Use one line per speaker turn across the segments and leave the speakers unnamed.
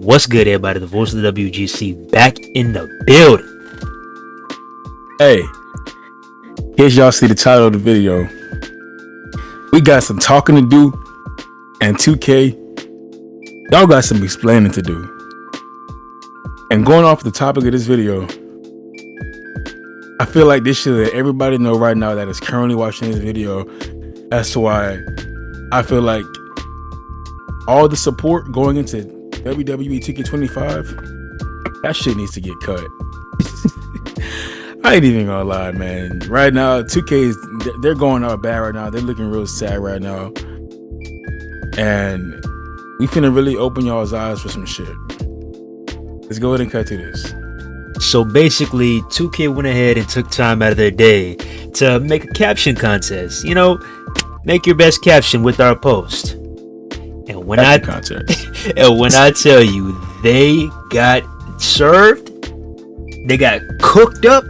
What's good, everybody? The voice of the WGC back in the building.
Hey, in case y'all see the title of the video, we got some talking to do, and 2K, y'all got some explaining to do. And going off the topic of this video, I feel like this should let everybody know right now that is currently watching this video as to why I feel like all the support going into WWE 2K25, that shit needs to get cut. I ain't even gonna lie, man. Right now, 2K, they're going out bad right now. They're looking real sad right now. And we finna really open y'all's eyes for some shit. Let's go ahead and cut to this.
So basically, 2K went ahead and took time out of their day to make a caption contest. You know, make your best caption with our post. And when I tell you they got served, they got cooked up,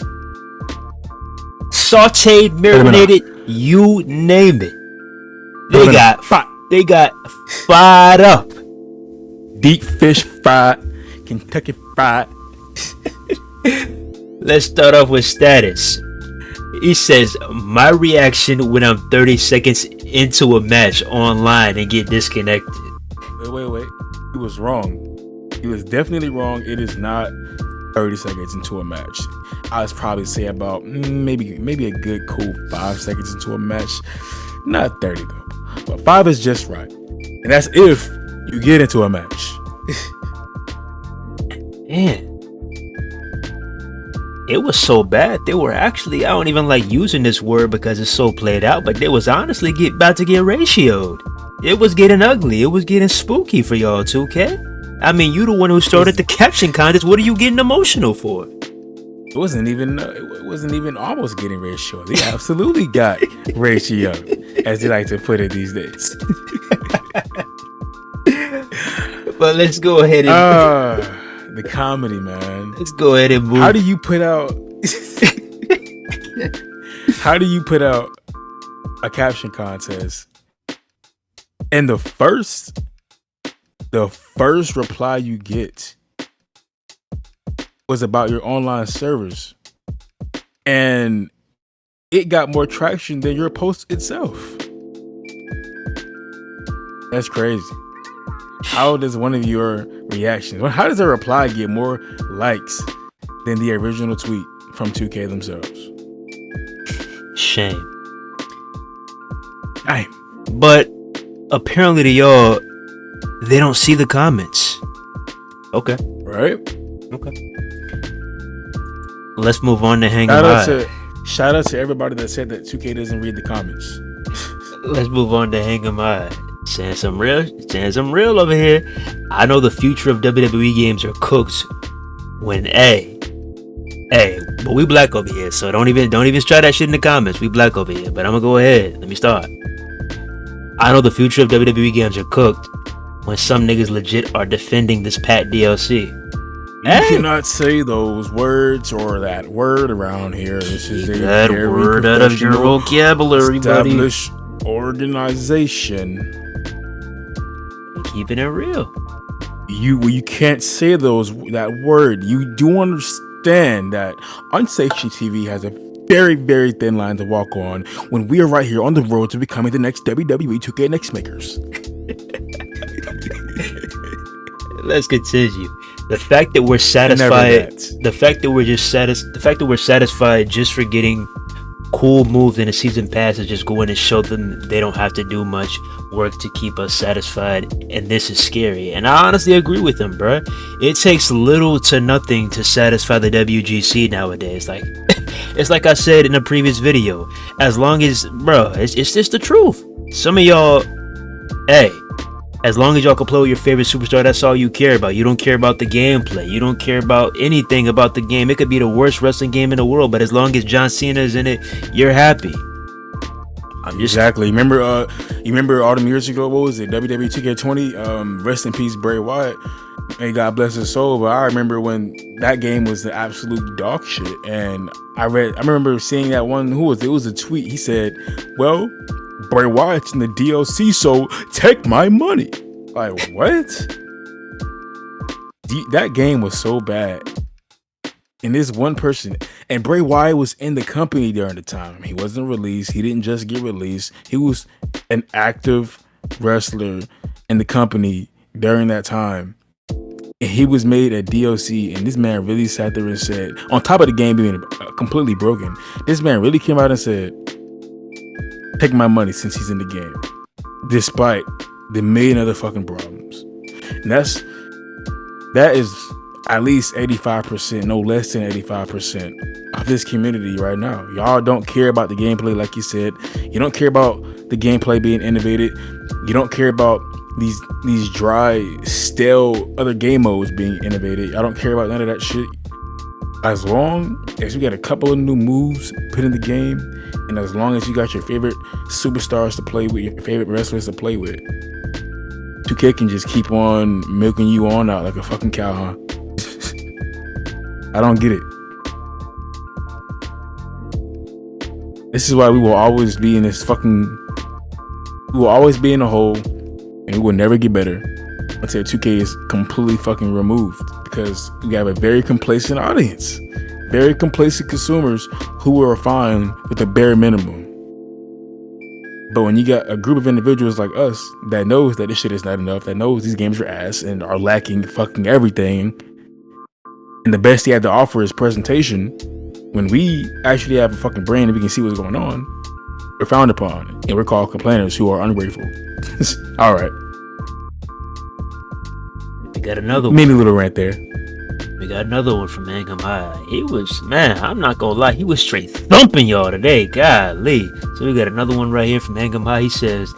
sauteed, marinated, you name it. They got fried up.
Deep fish fried, Kentucky fried.
Let's start off with status. He says, my reaction when I'm 30 seconds into a match online and get disconnected.
Wait. He was wrong. He was definitely wrong. It is not 30 seconds into a match. I was probably say about maybe a good cool 5 seconds into a match. Not 30 though. But 5 is just right. And that's if you get into a match.
Man. It was so bad. They were actually, I don't even like using this word because it's so played out, but they was honestly about to get ratioed. It was getting ugly. It was getting spooky for y'all, 2K. I mean, you the one who started the caption contest. What are you getting emotional for?
It wasn't even almost getting ratioed. They absolutely got ratioed, as they like to put it these days.
But let's go ahead and
the comedy, man.
Let's go ahead and move.
How do you put out a caption contest and the first reply you get was about your online servers, and it got more traction than your post itself? That's crazy. How does one of your reactions, how does a reply get more likes than the original tweet from 2K themselves?
Shame.
Damn.
But apparently to y'all, they don't see the comments. Okay.
Right?
Okay. Let's move on to Hang 'em High.
Shout out to everybody that said that 2K doesn't read the comments.
Let's move on to Hang 'em High. Saying some real over here. I know the future of WWE games are cooked when but we black over here, so don't even try that shit in the comments. We black over here, but I'm gonna go ahead. Let me start. I know the future of WWE games are cooked when some niggas legit are defending this Pat DLC.
You cannot say those words or that word around here. This is
that word out of your vocabulary, buddy.
Established organization.
Keeping it real.
You can't say that word. You do understand that Unsafety TV has a very, very thin line to walk on when we are right here on the road to becoming the next WWE 2K next makers.
Let's continue. The fact that we're satisfied, the fact that we're satisfied just for getting cool moves in a season pass is just going to show them they don't have to do much work to keep us satisfied, and this is scary. And I honestly agree with them, bruh. It takes little to nothing to satisfy the WGC nowadays. Like it's like I said in a previous video, as long as it's just the truth. Some of y'all, as long as y'all can play with your favorite superstar, that's all you care about. You don't care about the gameplay. You don't care about anything about the game. It could be the worst wrestling game in the world, but as long as John Cena is in it, you're happy.
Exactly. You remember all them years ago? What was it? WWE 2K20. Rest in peace, Bray Wyatt. May God bless his soul. But I remember when that game was the absolute dog shit, and I remember seeing that one. Who was it? It was a tweet. He said, "Well, Bray Wyatt's in the DLC, so take my money." Like, what? That game was so bad. And this one person, and Bray Wyatt was in the company during the time. He wasn't released. He didn't just get released. He was an active wrestler in the company during that time. And he was made a DLC, and this man really sat there and said, on top of the game being completely broken, this man really came out and said, take my money since he's in the game, despite the million other fucking problems. And that is at least 85%, no less than 85% of this community right now. Y'all don't care about the gameplay, like you said. You don't care about the gameplay being innovated. You don't care about these dry, stale other game modes being innovated. I don't care about none of that shit. As long as you got a couple of new moves put in the game, and as long as you got your favorite superstars to play with, your favorite wrestlers to play with, 2K can just keep on milking you on out like a fucking cow, huh? I don't get it. This is why we will always be in this fucking... We will always be in a hole, and we will never get better until 2K is completely fucking removed, because we have a very complacent audience, very complacent consumers who are fine with the bare minimum. But when you got a group of individuals like us that knows that this shit is not enough, that knows these games are ass and are lacking fucking everything, and the best they have to offer is presentation, when we actually have a fucking brain and we can see what's going on, we're frowned upon, and we're called complainers who are ungrateful. All right.
We got another one.
Mini little rant there.
We got another one from Mangum High. He was, man, I'm not gonna lie, he was straight thumping y'all today. Golly. So we got another one right here from Mangum High. He says,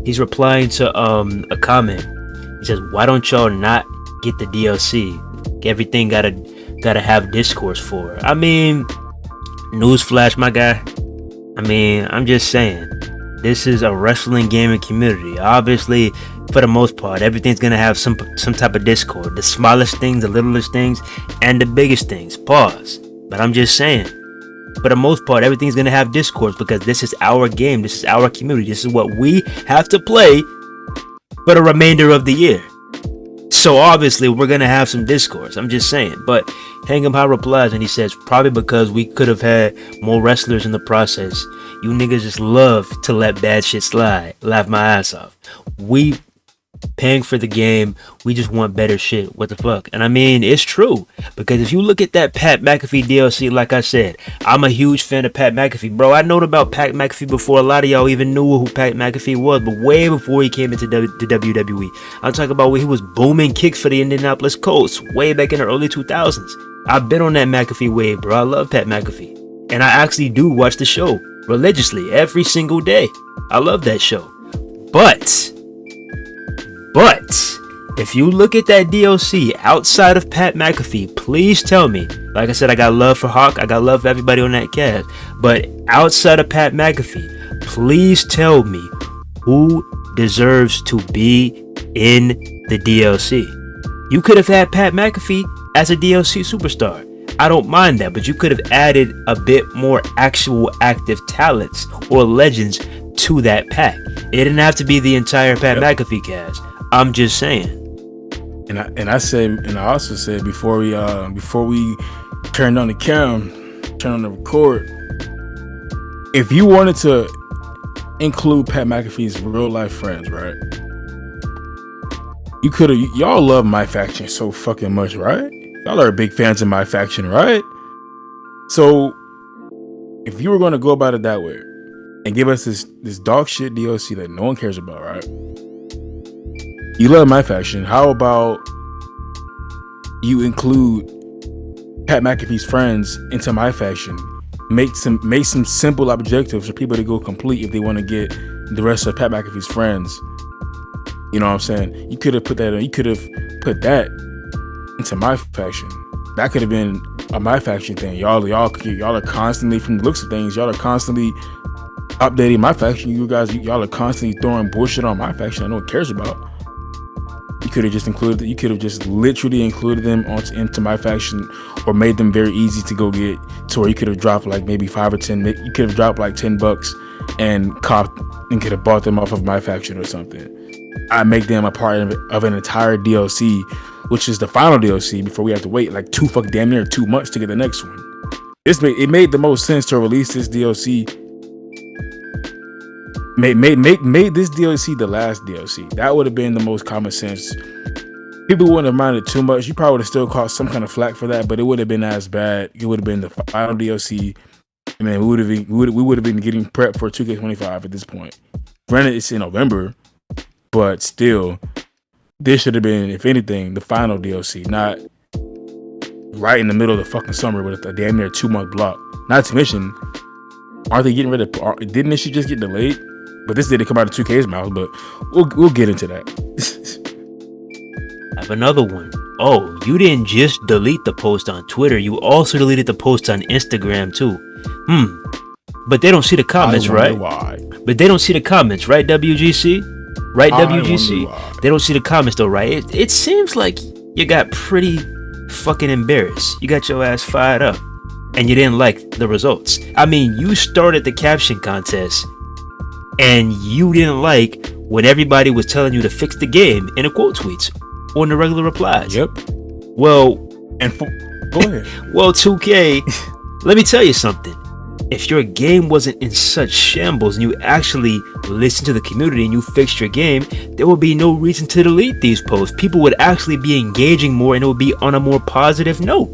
he's replying to a comment. He says, why don't y'all not get the DLC? Everything gotta have discourse for it. I mean, newsflash, my guy. I mean, I'm just saying, this is a wrestling gaming community. Obviously, for the most part, everything's gonna have some type of discord. The smallest things, the littlest things, and the biggest things. Pause. But I'm just saying, for the most part, everything's gonna have discourse, because this is our game. This is our community. This is what we have to play for the remainder of the year. So obviously we're gonna have some discourse. I'm just saying. But Hang'em High replies and he says, probably because we could have had more wrestlers in the process. You niggas just love to let bad shit slide. Laugh my ass off. We paying for the game. We just want better shit. What the fuck? And I mean, it's true, because if you look at that Pat McAfee DLC, like I said, I'm a huge fan of Pat McAfee, bro. I known about Pat McAfee before a lot of y'all even knew who Pat McAfee was, but way before he came into the WWE. I'm talking about when he was booming kicks for the Indianapolis Colts way back in the early 2000s. I've been on that McAfee wave, bro. I love Pat McAfee, and I actually do watch the show religiously every single day. I love that show. But if you look at that DLC outside of Pat McAfee, please tell me. Like I said, I got love for Hawk. I got love for everybody on that cast. But outside of Pat McAfee, please tell me who deserves to be in the DLC. You could have had Pat McAfee as a DLC superstar. I don't mind that, but you could have added a bit more actual active talents or legends to that pack. It didn't have to be the entire Pat McAfee cast. I'm just saying.
And I also said before we turned on the turn on the record, if you wanted to include Pat McAfee's real life friends, right? You could have. Y'all love my faction so fucking much, right? Y'all are big fans of my faction, right? So if you were going to go about it that way and give us this dog shit DLC that no one cares about, right? You love my faction. How about you include Pat McAfee's friends into my faction? Make some simple objectives for people to go complete if they want to get the rest of Pat McAfee's friends. You know what I'm saying? You could have put that in. You could have put that into my faction. That could have been a my faction thing. Y'all are constantly, from the looks of things, y'all are constantly updating my faction. Y'all are constantly throwing bullshit on my faction that no one cares about. You could have just included. You could have just literally included them into my faction, or made them very easy to go get. To where you could have dropped like maybe 5 or 10. You could have dropped like $10 and could have bought them off of my faction or something. I make them a part of an entire DLC, which is the final DLC before we have to wait like damn near 2 months to get the next one. It made the most sense to release this DLC. Made this DLC the last DLC. That would have been the most common sense. People wouldn't have minded too much. You probably would have still caught some kind of flack for that, but it would have been as bad. It would have been the final DLC, and then we would have been getting prepped for 2K25 at this point. Granted, it's in November, but still, this should have been, if anything, the final DLC, not right in the middle of the fucking summer with a damn near 2 month block. Not to mention, aren't they getting rid of? Didn't this shit just get delayed? But this didn't come out of 2K's mouth. But we'll get into that.
I have another one. Oh, you didn't just delete the post on Twitter. You also deleted the post on Instagram too. But they don't see the comments, right?
Why?
But they don't see the comments, right? WGC, right? WGC. They don't see the comments though, right? It seems like you got pretty fucking embarrassed. You got your ass fired up, and you didn't like the results. I mean, you started the caption contest, and you didn't like when everybody was telling you to fix the game in the quote tweets or in the regular replies.
Yep.
Well,
go ahead.
Well, 2K, let me tell you something. If your game wasn't in such shambles and you actually listened to the community and you fixed your game, there would be no reason to delete these posts. People would actually be engaging more, and it would be on a more positive note.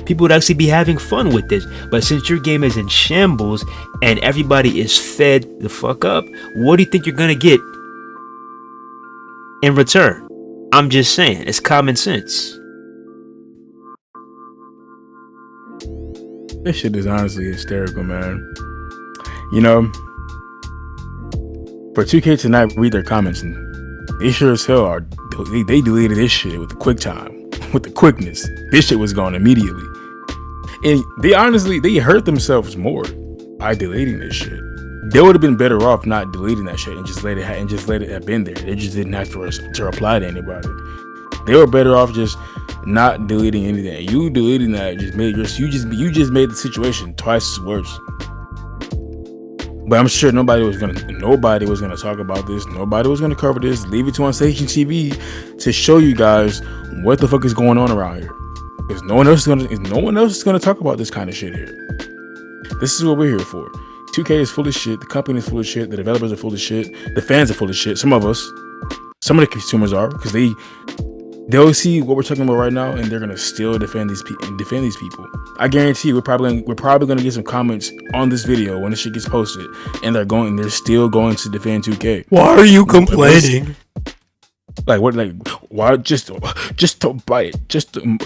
People would actually be having fun with this. But since your game is in shambles and everybody is fed the fuck up, what do you think you're gonna get in return? I'm just saying, it's common sense.
This shit is honestly hysterical, man. You know, for 2K to not read their comments, and they sure as hell are. They deleted this shit with the quick time, with the quickness. This shit was gone immediately, and they hurt themselves more by deleting this shit. They would have been better off not deleting that shit and just let it have been there. They just didn't have to reply to anybody. They were better off just not deleting anything. You deleting that just made made the situation twice as worse. But I'm sure nobody was gonna talk about this. Nobody was gonna cover this. Leave it to Unsation TV to show you guys what the fuck is going on around here. Because no one else is gonna talk about this kind of shit here. This is what we're here for. 2K is full of shit. The company is full of shit. The developers are full of shit. The fans are full of shit. Some of the consumers are, because they'll see what we're talking about right now, and they're gonna still defend these people. I guarantee you, we're probably gonna get some comments on this video when this shit gets posted, and they're still going to defend 2K.
Why are you complaining?
Like what? Like why? Just to bite.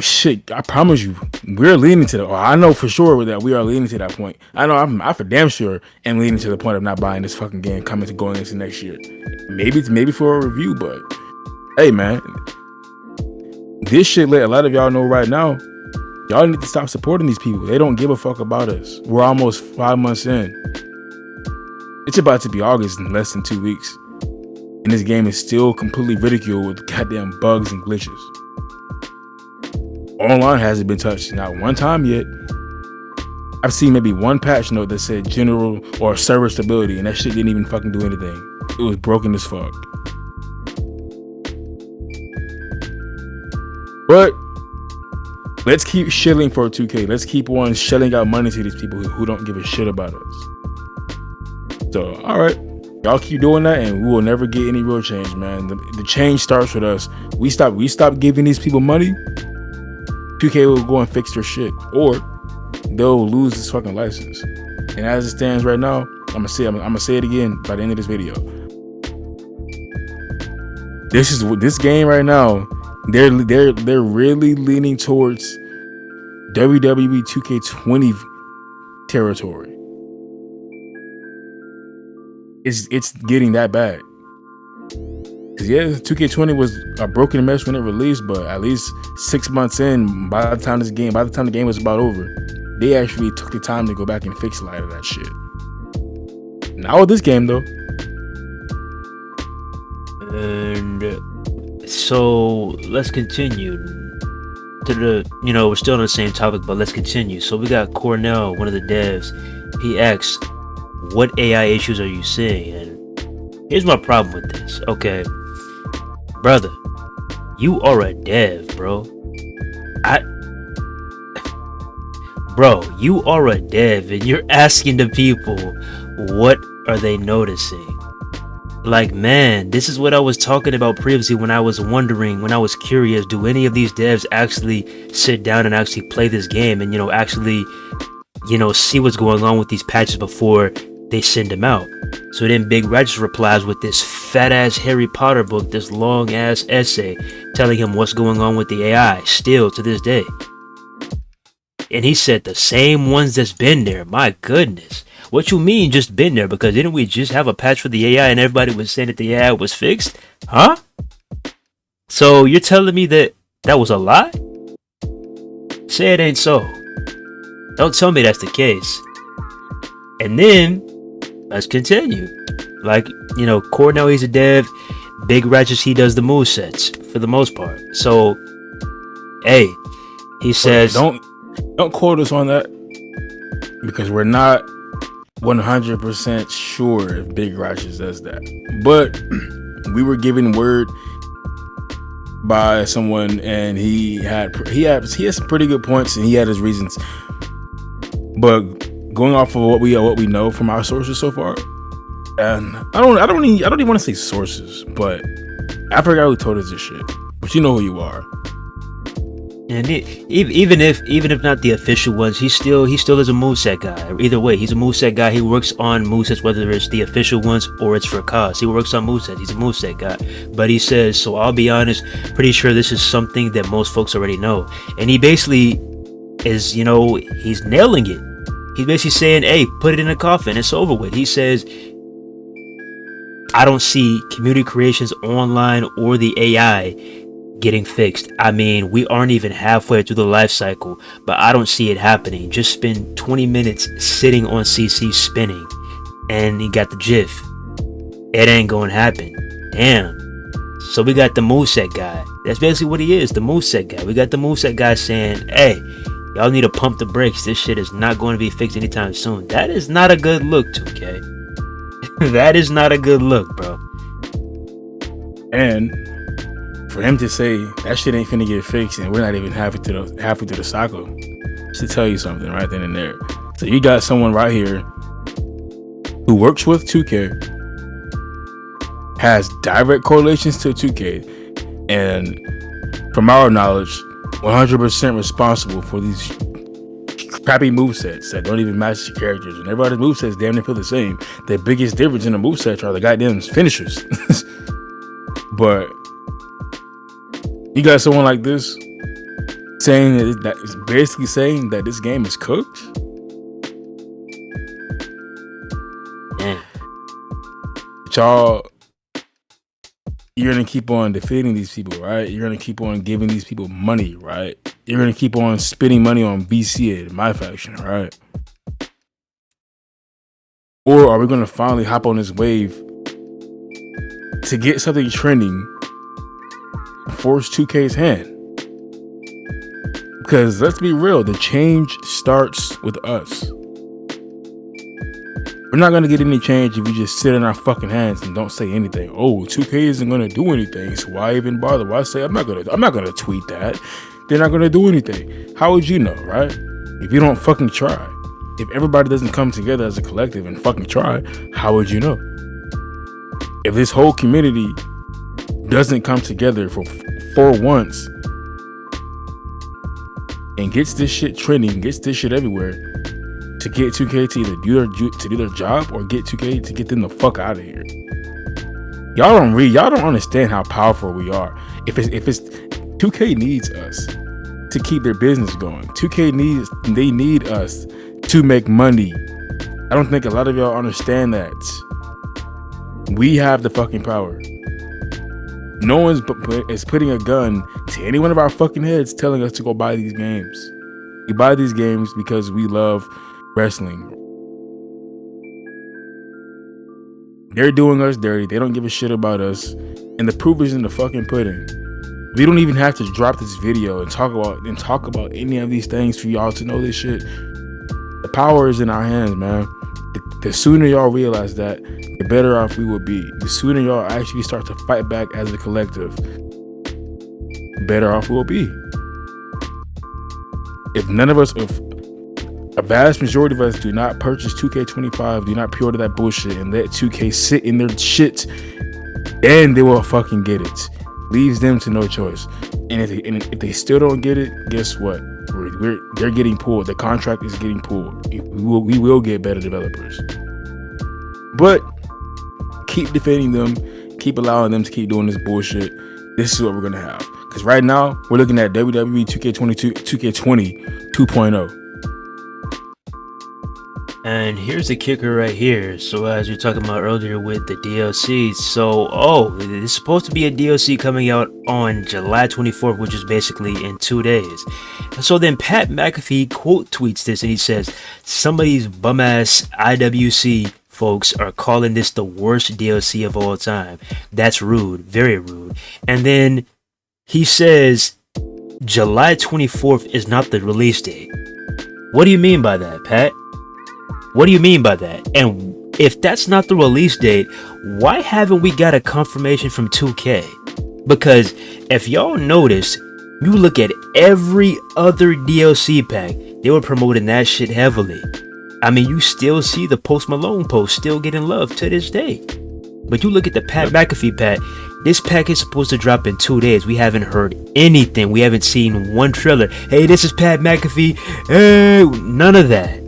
Shit. I promise you, we're leaning to that. I know for sure that we are leaning to that point. I know I for damn sure am leaning to the point of not buying this fucking game going into next year. Maybe for a review, but hey, man. This shit let a lot of y'all know right now, y'all need to stop supporting these people. They don't give a fuck about us. We're almost 5 months in. It's about to be August in less than 2 weeks. And this game is still completely ridiculed with goddamn bugs and glitches. Online hasn't been touched not one time yet. I've seen maybe one patch note that said general or server stability, and that shit didn't even fucking do anything. It was broken as fuck. But let's keep shilling for 2K. Let's keep on shelling out money to these people who don't give a shit about us. So, all right, y'all keep doing that, and we will never get any real change, man. The change starts with us. We stop giving these people money. 2K will go and fix their shit, or they'll lose this fucking license. And as it stands right now, I'm gonna say it again by the end of this video. This game right now. They're really leaning towards WWE 2K20 territory. It's getting that bad. Cause yeah, 2K20 was a broken mess when it released, but at least 6 months in, by the time the game was about over, they actually took the time to go back and fix a lot of that shit. Not with this game though.
And so let's continue to we're still on the same topic, but let's continue. So we got Cornell, one of the devs. He asked, what AI issues are you seeing? And here's my problem with this. Okay, brother, you are a dev, bro. Bro, you are a dev and you're asking the people what are they noticing. Like, man, this is what I was talking about previously when I was wondering, when I was curious, do any of these devs actually sit down and actually play this game and, actually, see what's going on with these patches before they send them out? So then Big Red replies with this fat ass Harry Potter book, this long ass essay telling him what's going on with the AI still to this day. And he said the same ones that's been there. My goodness. What you mean just been there? Because didn't we just have a patch for the AI and everybody was saying that the AI was fixed? Huh? So you're telling me that was a lie? Say it ain't so. Don't tell me that's the case. And then, let's continue. Like, Cornell, he's a dev. Big Ratchet, he does the movesets for the most part. So, hey, he says...
Don't quote us on that, because we're not 100% sure if Big Ratchet does that. But we were given word by someone, and he has some pretty good points, and he had his reasons. But going off of what we know from our sources so far, and I don't even want to say sources, but I forgot who told us this shit. But you know who you are.
And even if not the official ones, he still is a moveset guy. Either way, he's a moveset guy. He works on movesets, whether it's the official ones or it's for cause. He works on movesets. He's a moveset guy. But he says, so I'll be honest, pretty sure this is something that most folks already know. And he basically is, he's nailing it. He's basically saying, hey, put it in a coffin. It's over with. He says, I don't see community creations online or the AI getting fixed. I mean, we aren't even halfway through the life cycle, but I don't see it happening. Just spend 20 minutes sitting on CC spinning and you got the GIF. It ain't gonna happen. Damn. So we got the moveset guy. That's basically what he is, the moveset guy. We got the moveset guy saying, hey, y'all need to pump the brakes. This shit is not going to be fixed anytime soon. That is not a good look, 2K. That is not a good look, bro.
And for him to say that shit ain't finna get fixed and we're not even halfway through the cycle, should tell you something right then and there. So you got someone right here who works with 2K, has direct correlations to 2K, and from our knowledge, 100% responsible for these crappy movesets that don't even match the characters. And everybody's movesets damn near feel the same. The biggest difference in the movesets are the goddamn finishers. But you got someone like this saying that is basically saying that this game is cooked.
Yeah.
But you're gonna keep on defeating these people, right? You're gonna keep on giving these people money, right? You're gonna keep on spending money on BC and my faction, right? Or are we gonna finally hop on this wave to get something trending, force 2K's hand? Because let's be real, the change starts with us. We're not gonna get any change if we just sit in our fucking hands and don't say anything. Oh, 2K isn't gonna do anything, so why even bother? Why say I'm not gonna tweet that? They're not gonna do anything. How would you know, right? If you don't fucking try. If everybody doesn't come together as a collective and fucking try, how would you know? If this whole community doesn't come together for once and gets this shit trending, gets this shit everywhere, to get 2K to either do their job or get 2K to get them the fuck out of here. Y'all don't understand how powerful we are. If it's 2K needs us to keep their business going. 2K need us to make money. I don't think a lot of y'all understand that. We have the fucking power. No one's is putting a gun to any one of our fucking heads telling us to go buy these games. We buy these games because we love wrestling. They're doing us dirty. They don't give a shit about us. And the proof is in the fucking pudding. We don't even have to drop this video and talk about any of these things for y'all to know this shit. The power is in our hands, man. The sooner y'all realize that, the better off we will be. The sooner y'all actually start to fight back as a collective, the better off we will be. If none of us, if a vast majority of us do not purchase 2K25, do not pre-order that bullshit and let 2K sit in their shit, then they will fucking get it. Leaves them to no choice. And if they still don't get it, guess what? They're getting pulled. The contract is getting pulled. We will get better developers. But keep defending them. Keep allowing them to keep doing this bullshit. This is what we're gonna have. Because right now we're looking at WWE 2K20 2.0.
And here's the kicker right here. So as we were talking about earlier with the DLC, so there's supposed to be a DLC coming out on July 24th, which is basically in 2 days. And so then Pat McAfee quote tweets this and he says, some of these bum ass IWC folks are calling this the worst DLC of all time. That's rude, very rude. And then he says July 24th is not the release date. What do you mean by that, Pat? What do you mean by that? And if that's not the release date, why haven't we got a confirmation from 2K? Because if y'all notice, you look at every other DLC pack, they were promoting that shit heavily. I mean, you still see the Post Malone post still getting love to this day. But you look at the Pat McAfee pack, this pack is supposed to drop in 2 days. We haven't heard anything. We haven't seen one trailer. Hey, this is Pat McAfee. Hey, none of that.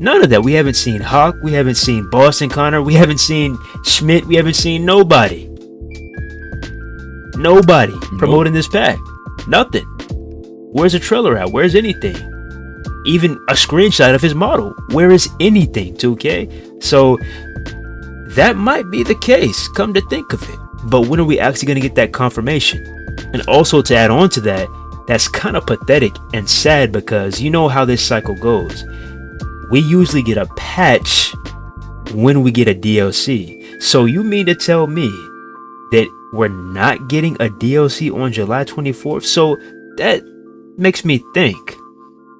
None of that. We haven't seen Hawk. We haven't seen Boston Connor. We haven't seen Schmidt. We haven't seen nobody. Nobody promoting this pack. Nothing. Where's the trailer at? Where's anything? Even a screenshot of his model. Where is anything, 2K? So that might be the case, come to think of it. But when are we actually going to get that confirmation? And also to add on to that, that's kind of pathetic and sad because you know how this cycle goes. We usually get a patch when we get a DLC. So you mean to tell me that we're not getting a DLC on July 24th? So that makes me think.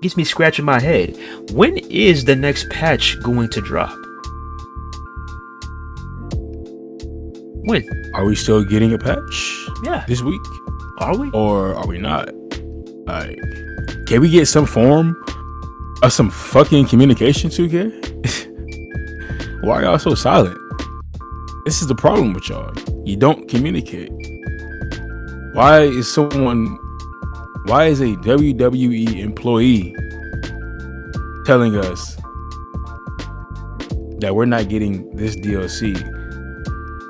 Gets me scratching my head. When is the next patch going to drop? When?
Are we still getting a patch?
Yeah.
This week?
Are we?
Or are we not? Like, can we get some form of some fucking communication, 2K? Why are y'all so silent? This is the problem with y'all. You don't communicate. Why is a WWE employee telling us that we're not getting this DLC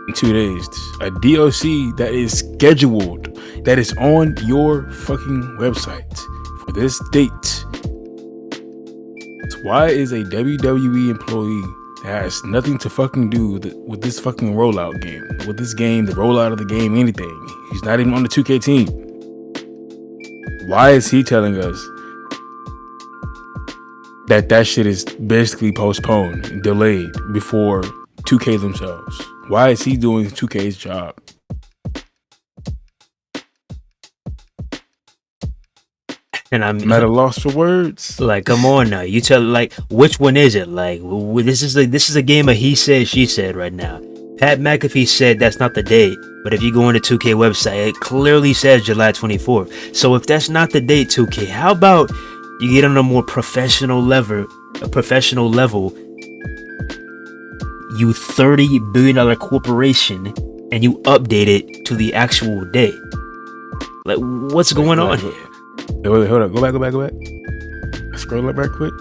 in 2 days? A DLC that is scheduled, that is on your fucking website for this date. Why is a WWE employee that has nothing to fucking do with this fucking rollout game, with this game, the rollout of the game, anything? He's not even on the 2K team. Why is he telling us that shit is basically postponed and delayed before 2K themselves? Why is he doing 2K's job?
And I'm
at a loss for words.
Like, come on now. You tell, like, which one is it? Like, this is a game of he said, she said right now. Pat McAfee said that's not the date, but if you go on the 2K website, it clearly says July 24th. So if that's not the date, 2K, how about you get on a more professional level, you $30 billion corporation, and you update it to the actual date? Like, what's going on here?
Wait, hold up. Go back. Scroll up right quick.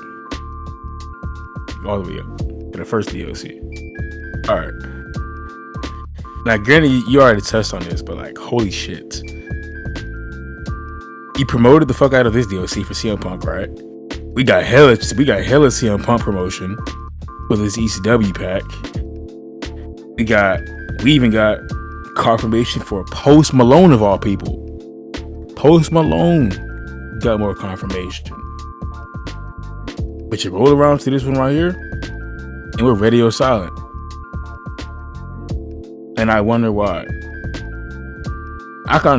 All the way up to the first DLC. All right. Now, granted, you already touched on this, but like, holy shit. You promoted the fuck out of this DLC for CM Punk, right? We got hella CM Punk promotion for this ECW pack. We even got confirmation for Post Malone of all people. Post Malone got more confirmation. But you roll around to this one right here, and we're radio silent. And I wonder why. I can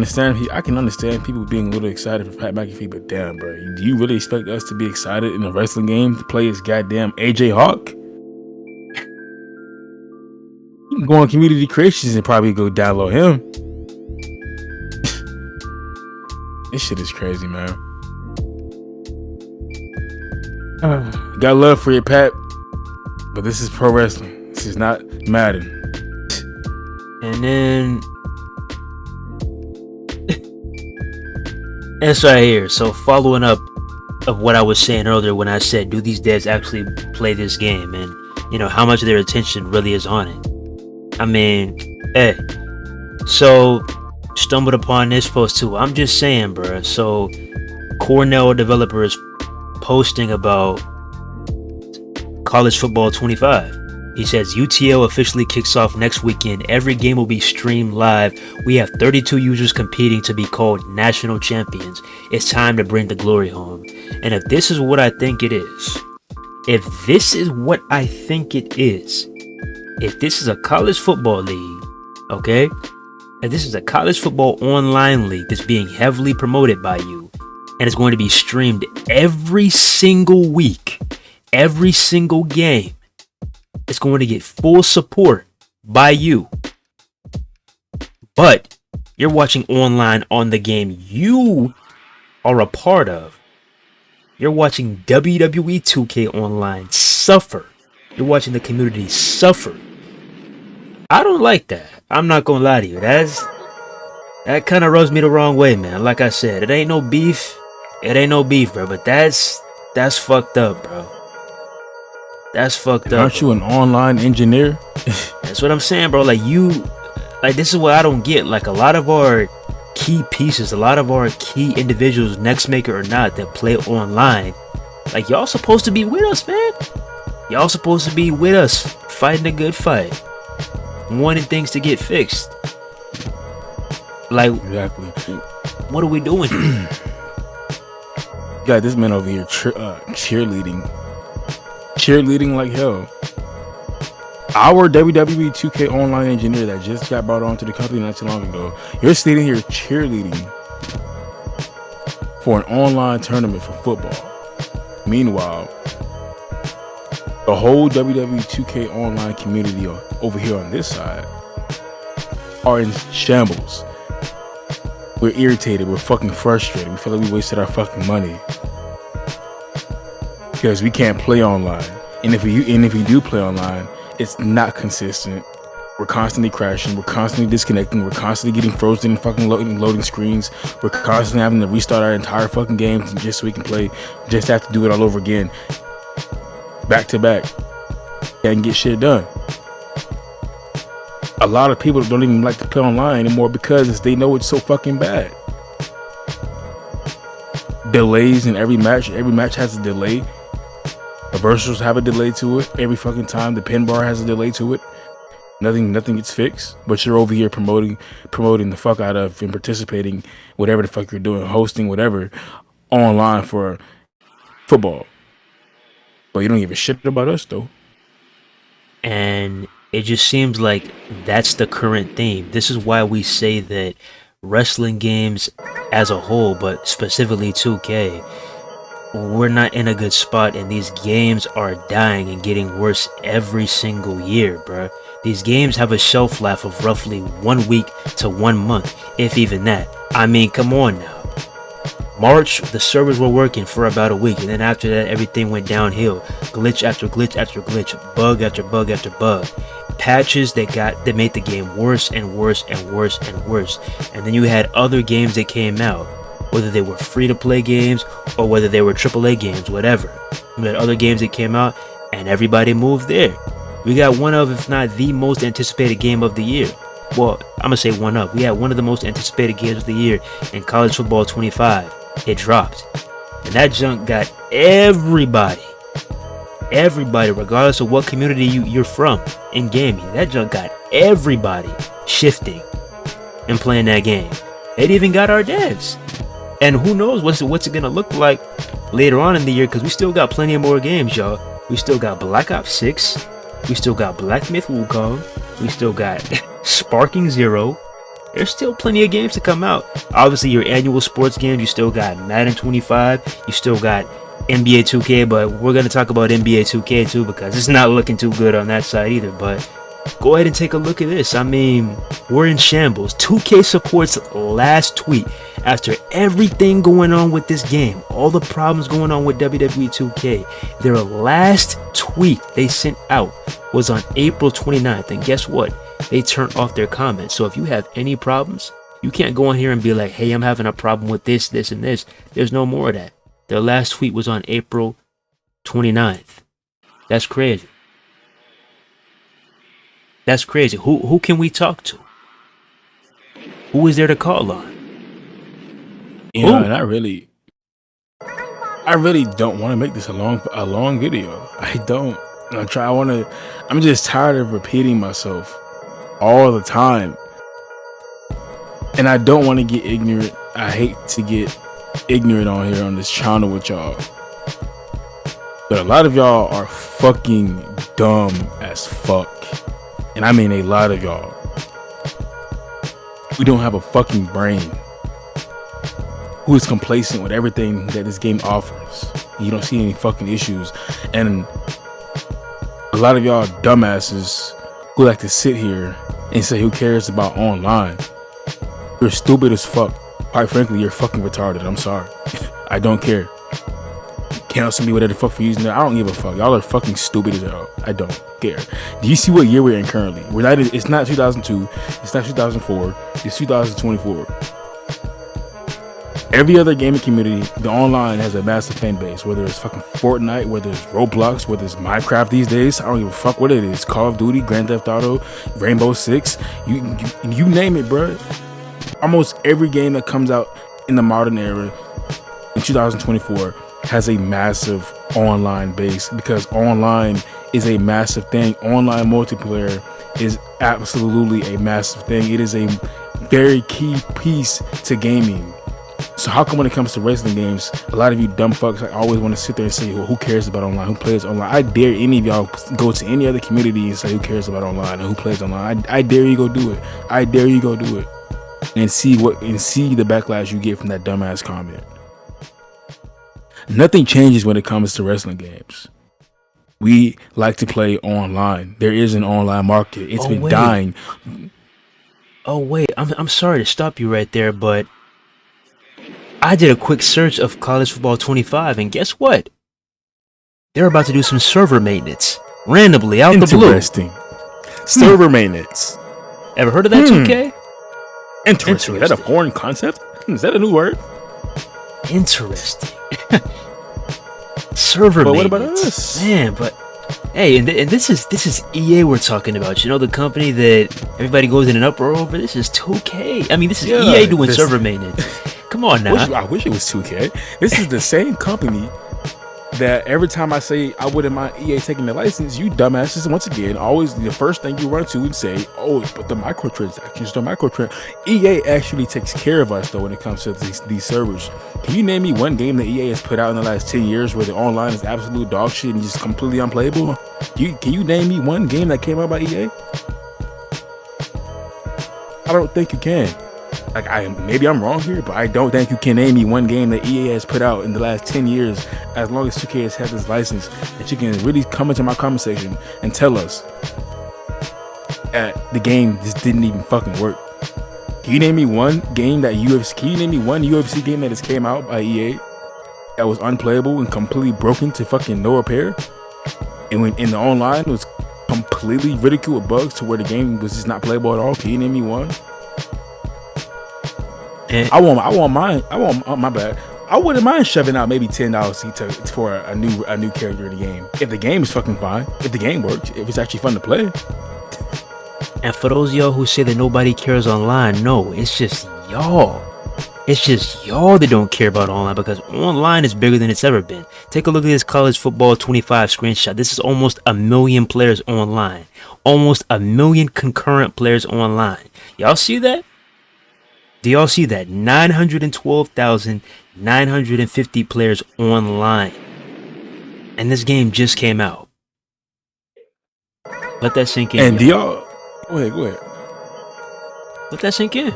understand people being a little excited for Pat McAfee, but damn, bro, do you really expect us to be excited in a wrestling game to play as goddamn AJ Hawk? go on community creations and probably go download him. This shit is crazy, man. Got love for your Pat, but this is pro wrestling. This is not Madden.
And then it's right here. So following up of what I was saying earlier when I said, do these devs actually play this game, and how much of their attention really is on it? I mean, hey. So stumbled upon this post too. I'm just saying, bruh. So Cornell developers posting about college football 25. He says UTL officially kicks off next weekend. Every game will be streamed live. We have 32 users competing to be called national champions. It's time to bring the glory home. And if this is what I think it is, if this is a college football league, okay? If this is a college football online league that's being heavily promoted by you, and it's going to be streamed every single week, every single game, it's going to get full support by you. But you're watching online on the game you are a part of. You're watching WWE 2K Online suffer. You're watching the community suffer. I don't like that. I'm not gonna lie to you. That kind of rubs me the wrong way, man. Like I said, it ain't no beef. It ain't no beef, bro. But that's fucked up, bro. That's fucked up.
Aren't you an online engineer?
That's what I'm saying, bro. Like this is what I don't get. Like a lot of our key pieces, a lot of our key individuals, next maker or not, that play online, like y'all supposed to be with us, man. Y'all supposed to be with us, fighting a good fight, wanting things to get fixed. Like,
exactly.
What are we doing here?
You got this man over here cheerleading like hell. Our WWE 2K Online engineer that just got brought on to the company not too long ago, you're sitting here cheerleading for an online tournament for football. Meanwhile, the whole WWE 2K Online community over here on this side are in shambles. We're irritated. We're fucking frustrated. We feel like we wasted our fucking money because we can't play online. And if we do play online, it's not consistent. We're constantly crashing. We're constantly disconnecting. We're constantly getting frozen and fucking loading screens. We're constantly having to restart our entire fucking games just so we can play. Just have to do it all over again, back to back. Can't get shit done. A lot of people don't even like to play online anymore because they know it's so fucking bad. Delays in every match. Every match has a delay. Reversals have a delay to it. Every fucking time the pin bar has a delay to it. Nothing gets fixed. But you're over here promoting the fuck out of and participating, whatever the fuck you're doing, hosting whatever, online for football. But you don't give a shit about us though.
And it just seems like that's the current theme. This is why we say that wrestling games as a whole, but specifically 2K, we're not in a good spot, and these games are dying and getting worse every single year, bruh. These games have a shelf life of roughly 1 week to 1 month, if even that. I mean, come on now. March, the servers were working for about a week, and then after that, everything went downhill. Glitch after glitch after glitch, bug after bug after bug. Patches that made the game worse and worse and worse and worse. And then you had other games that came out, whether they were free-to-play games or whether they were AAA games, whatever. We had other games that came out, and everybody moved there. We got one of, if not the most anticipated game of the year. Well, I'm gonna say one of. We had one of the most anticipated games of the year in College Football 25. It dropped, and that junk got everybody, regardless of what community you're from in gaming. That junk got everybody shifting and playing that game. It even got our devs. And who knows what's it gonna look like later on in the year, because we still got plenty of more games, y'all. We still got Black Ops 6. We still got Black Myth Wukong. We still got Sparking Zero. There's still plenty of games to come out. Obviously, your annual sports games, you still got Madden 25. You still got NBA 2K, but we're going to talk about NBA 2K too, because it's not looking too good on that side either. But Go ahead and take a look at this. I mean, we're in shambles. 2K supports last tweet after everything going on with this game, all the problems going on with WWE 2K. Their last tweet they sent out was on April 29th. And guess what? They turned off their comments. So if you have any problems, you can't go on here and be like, hey, I'm having a problem with this, this, and this. There's no more of that. Their last tweet was on April 29th. That's crazy. That's crazy. Who can we talk to? Who is there to call on?
You know, and I really don't want to make this a long video. I don't. I'm just tired of repeating myself all the time. And I don't want to get ignorant. I hate to get ignorant on here on this channel with y'all. But a lot of y'all are fucking dumb as fuck. And I mean a lot of y'all. We don't have a fucking brain. Who is complacent with everything that this game offers. You don't see any fucking issues. And a lot of y'all dumbasses who like to sit here and say who cares about online. You're stupid as fuck. Quite frankly, you're fucking retarded. I'm sorry. I don't care. Cancel me whatever the fuck for using it. I don't give a fuck. Y'all are fucking stupid as hell. I don't care. Do you see what year we're in currently? It's not 2002. It's not 2004. It's 2024. Every other gaming community, the online has a massive fan base. Whether it's fucking Fortnite, whether it's Roblox, whether it's Minecraft these days, I don't give a fuck what it is. Call of Duty, Grand Theft Auto, Rainbow Six, you name it, bro. Almost every game that comes out in the modern era in 2024 has a massive online base, because online is a massive thing. Online multiplayer is absolutely a massive thing. It is a very key piece to gaming. So how come when it comes to wrestling games, a lot of you dumb fucks always want to sit there and say, well, who cares about online? Who plays online? I dare any of y'all go to any other community and say who cares about online and who plays online. I dare you go do it. I dare you go do it. And see the backlash you get from that dumbass comment. Nothing changes when it comes to wrestling games. We like to play online. There is an online market. It's been dying.
Oh wait, I'm sorry to stop you right there, but I did a quick search of College Football 25, and guess what? They're about to do some server maintenance randomly out the blue.
Interesting. Server maintenance.
Ever heard of that, 2K?
Interesting. Is that a foreign concept? Is that a new word?
Interesting. Server
but
maintenance.
What about us?
Man, but hey, and this is EA we're talking about. You know, the company that everybody goes in an uproar over. This is 2K. I mean, this is EA doing server maintenance. Come on now.
I wish it was 2K. This is the same company that every time I say I wouldn't mind EA taking the license, you dumbasses, once again, always the first thing you run to and say, oh, but the microtransactions, EA actually takes care of us, though, when it comes to these servers. Can you name me one game that EA has put out in the last 10 years where the online is absolute dog shit and just completely unplayable? Can you name me one game that came out by EA? I don't think you can. Maybe I'm wrong here, but I don't think you can name me one game that EA has put out in the last 10 years, as long as 2K has had this license, that you can really come into my comment section and tell us that the game just didn't even fucking work. Can you name me one game that Can you name me one UFC game that just came out by EA that was unplayable and completely broken to fucking no repair? And when in the online was completely ridiculed with bugs to where the game was just not playable at all? Can you name me one? I wouldn't mind shoving out maybe $10 for a new character in the game. If the game is fucking fine, if the game works, if it's actually fun to play.
And for those of y'all who say that nobody cares online, no, it's just y'all. It's just y'all that don't care about online, because online is bigger than it's ever been. Take a look at this College Football 25 screenshot. This is almost 1 million players online. Almost 1 million concurrent players online. Y'all see that? Do y'all see that? 912,950 players online. And this game just came out. Let that sink in.
And do y'all... Go ahead.
Let that sink in.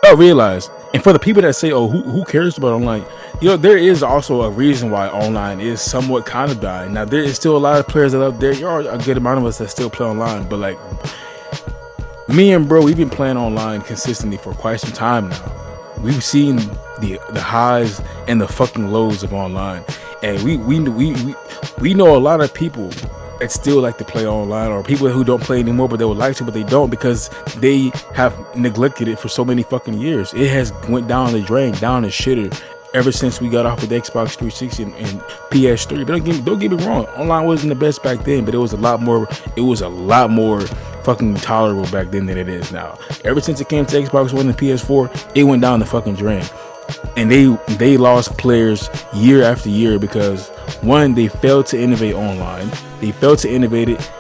I realize, and for the people that say, "Oh, who cares about online?" There is also a reason why online is somewhat kind of dying. Now, there is still a lot of players that out there. There are a good amount of us that still play online, but like me and bro, we've been playing online consistently for quite some time now. We've seen the highs and the fucking lows of online, and we know a lot of people that still like to play online, or people who don't play anymore but they would like to but they don't because they have neglected it for so many fucking years. It has went down the drain, down the shitter ever since we got off with the Xbox 360 and PS3. But don't get me wrong, online wasn't the best back then, but it was a lot more fucking tolerable back then than it is now. Ever since it came to Xbox One and PS4, it went down the fucking drain. And they lost players year after year because one, they failed to innovate online. They failed to innovate it.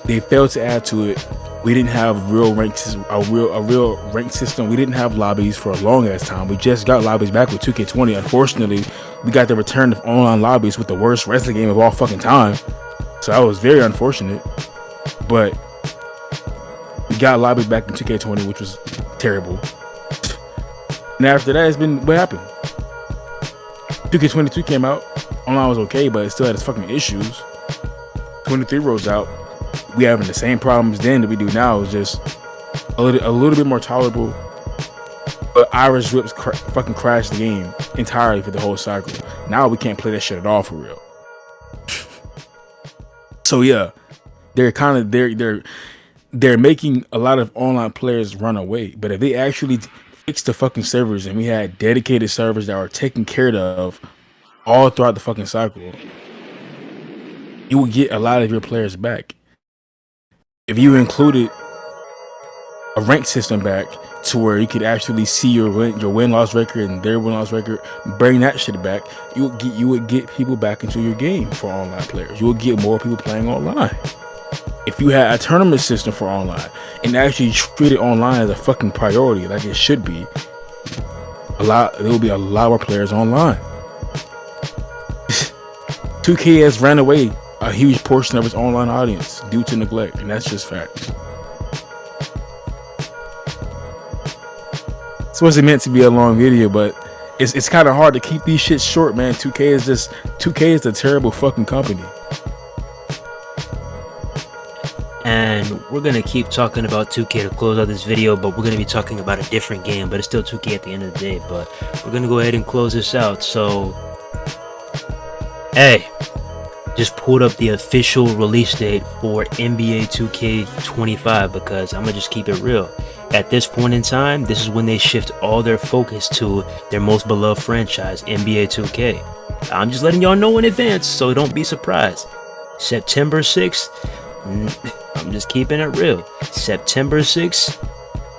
They failed to add to it. We didn't have a real rank system. We didn't have lobbies for a long ass time. We just got lobbies back with 2K20. Unfortunately, we got the return of online lobbies with the worst wrestling game of all fucking time. So that was very unfortunate. But we got lobbies back in 2K20, which was terrible. And after that, it's been what happened. 2K22 came out. Online was okay, but it still had its fucking issues. 23 rolls out. We having the same problems then that we do now. It's just a little bit more tolerable. But Irish Whips fucking crashed the game entirely for the whole cycle. Now we can't play that shit at all for real. So yeah, they're making a lot of online players run away. But if they actually fix the fucking servers and we had dedicated servers that were taken care of all throughout the fucking cycle, you will get a lot of your players back. If you included a rank system back to where you could actually see your win-loss record and their win-loss record, bring that shit back, you would get people back into your game for online players. You would get more people playing online. If you had a tournament system for online and actually treated online as a fucking priority like it should be, there will be a lot more players online. 2K has ran away a huge portion of its online audience due to neglect, and that's just facts. This wasn't meant to be a long video, but it's kind of hard to keep these shits short, man. 2K is a terrible fucking company.
And we're gonna keep talking about 2K to close out this video, but we're gonna be talking about a different game, but it's still 2K at the end of the day. But we're gonna go ahead and close this out. So, hey, just pulled up the official release date for NBA 2K25 because I'm gonna just keep it real. At this point in time, this is when they shift all their focus to their most beloved franchise, NBA 2K. I'm just letting y'all know in advance, so don't be surprised. September 6th, I'm just keeping it real. September 6th,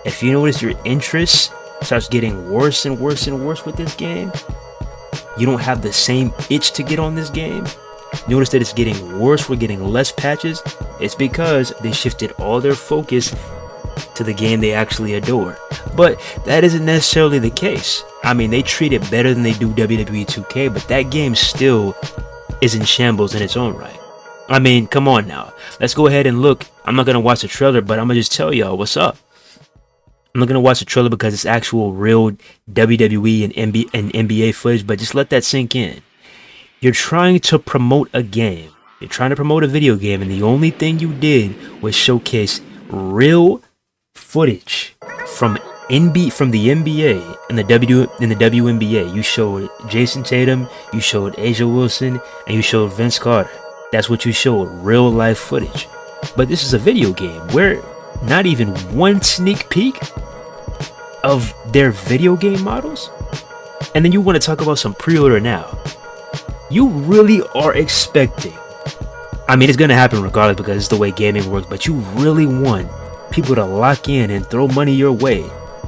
if you notice your interest starts getting worse and worse and worse with this game, you don't have the same itch to get on this game, notice that it's getting worse, we're getting less patches, it's because they shifted all their focus to the game they actually adore. But that isn't necessarily the case. I mean, they treat it better than they do WWE 2K, but that game still is in shambles in its own right. I mean, come on now. Let's go ahead and look. I'm not going to watch the trailer, but I'm going to just tell y'all what's up. I'm not going to watch the trailer because it's actual real WWE and NBA footage, but just let that sink in. You're trying to promote a game. You're trying to promote a video game, and the only thing you did was showcase real footage from the NBA and the WNBA. You showed Jason Tatum, you showed Asia Wilson, and you showed Vince Carter. That's what you showed, real life footage. But this is a video game where not even one sneak peek of their video game models, and then you want to talk about some pre-order now. You really are expecting, I mean, it's going to happen regardless because it's the way gaming works, but you really want people to lock in and throw money your way,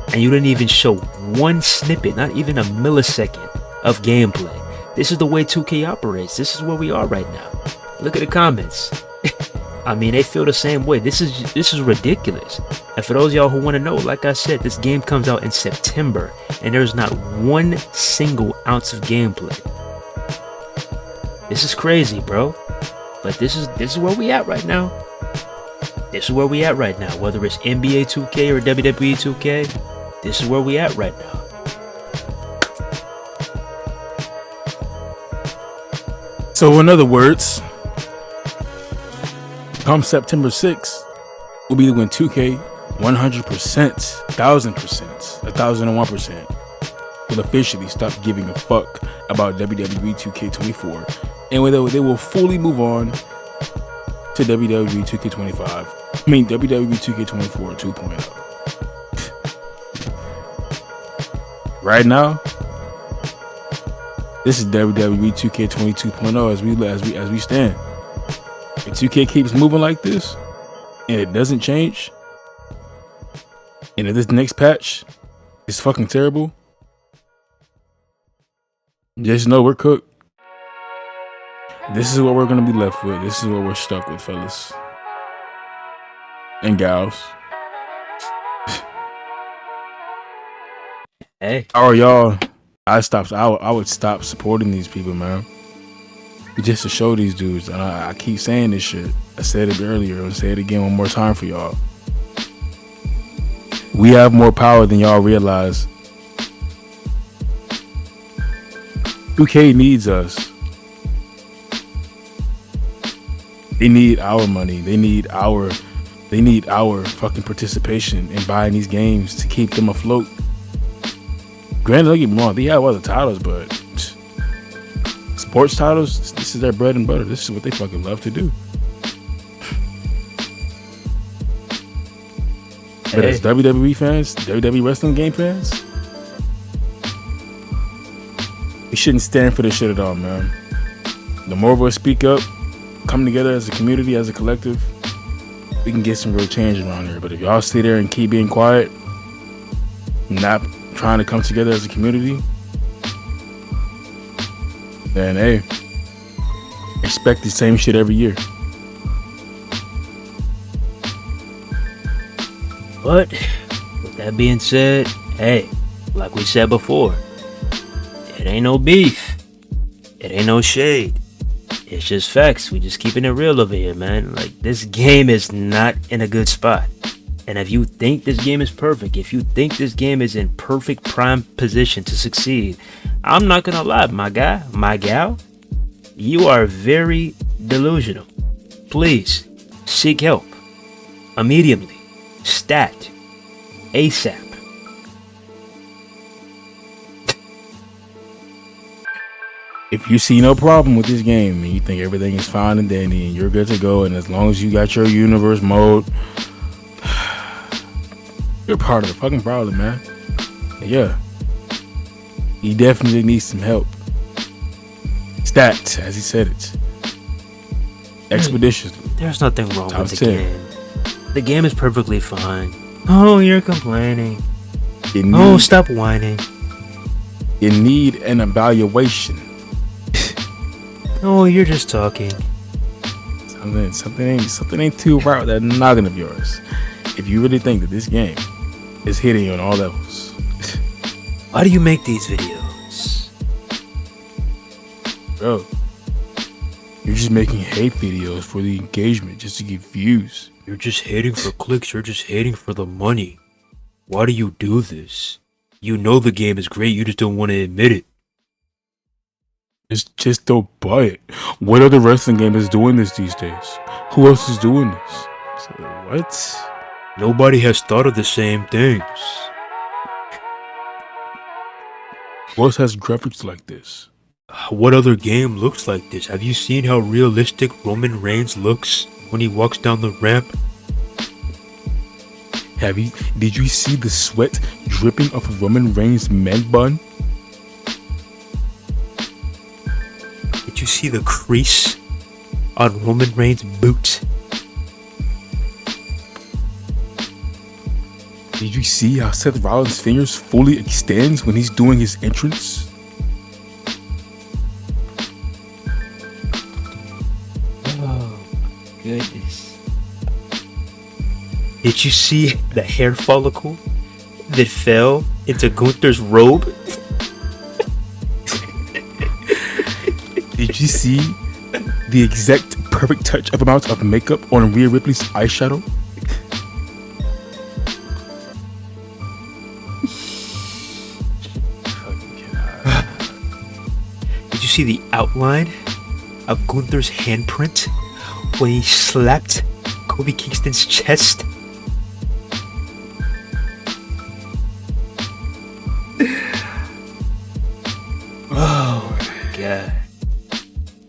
and you didn't even show one snippet, not even a millisecond of gameplay. This is the way 2K operates. This is where we are right now. Look at the comments. I mean, they feel the same way. This is ridiculous. And for those of y'all who want to know, like I said, this game comes out in September, and there's not one single ounce of gameplay. This is crazy, bro. But this is where we at right now. This is where we at right now. Whether it's NBA 2K or WWE 2K, this is where we at right now.
So in other words, come September 6th, we'll be doing 2K 100%, 1000%, 1001%. Will officially stop giving a fuck about WWE 2K24, and they will fully move on to WWE 2K25. I mean WWE 2K24 2.0. Right now, this is WWE 2K20 2.0 as we stand. If 2K keeps moving like this and it doesn't change, and if this next patch is fucking terrible, just know we're cooked. This is what we're gonna be left with. This is what we're stuck with, fellas and gals.
Hey.
How are y'all? I would stop supporting these people, man. Just to show these dudes. And I keep saying this shit. I said it earlier. I'll say it again one more time for y'all. We have more power than y'all realize. 2K needs us. They need our money. They need our fucking participation in buying these games to keep them afloat. Granted, don't get me wrong, they have other titles, but sports titles, this is their bread and butter. This is what they fucking love to do. But as WWE fans, WWE wrestling game fans, we shouldn't stand for this shit at all, man. The more of us speak up, come together as a community, as a collective, we can get some real change around here. But if y'all stay there and keep being quiet, not trying to come together as a community, then hey, expect the same shit every year.
But with that being said, hey, like we said before, it ain't no beef, it ain't no shade, it's just facts. We just keeping it real over here, man. Like, this game is not in a good spot. And if you think this game is perfect, if you think this game is in perfect prime position to succeed, I'm not gonna lie, my guy, my gal, you are very delusional. Please seek help immediately. Stat. ASAP.
If you see no problem with this game and you think everything is fine and dandy and you're good to go, and as long as you got your universe mode, you're part of the fucking problem, man. Yeah. He definitely needs some help. Stat, as he said it. Expeditiously.
There's nothing wrong with the game. The game is perfectly fine. Oh, you're complaining. Oh, stop whining.
You need an evaluation.
Oh, you're just talking.
Something ain't too right with that noggin of yours. If you really think that this game is hitting you on all levels.
Why do you make these videos?
Bro, you're just making hate videos for the engagement, just to get views.
You're just hating for clicks, you're just hating for the money. Why do you do this? You know the game is great, you just don't want to admit it.
Just don't buy it. What other wrestling game is doing this these days? Who else is doing this? What?
Nobody has thought of the same things.
What else has graphics like this?
What other game looks like this? Have you seen how realistic Roman Reigns looks when he walks down the ramp?
Did you see the sweat dripping off of Roman Reigns' man bun?
Did you see the crease on Roman Reigns' boot?
Did you see how Seth Rollins' fingers fully extends when he's doing his entrance?
Oh my goodness. Did you see the hair follicle that fell into Gunther's robe?
Did you see the exact perfect touch of amount of makeup on Rhea Ripley's eyeshadow?
see the outline of Gunther's handprint when he slapped Kofi Kingston's chest? Oh my god.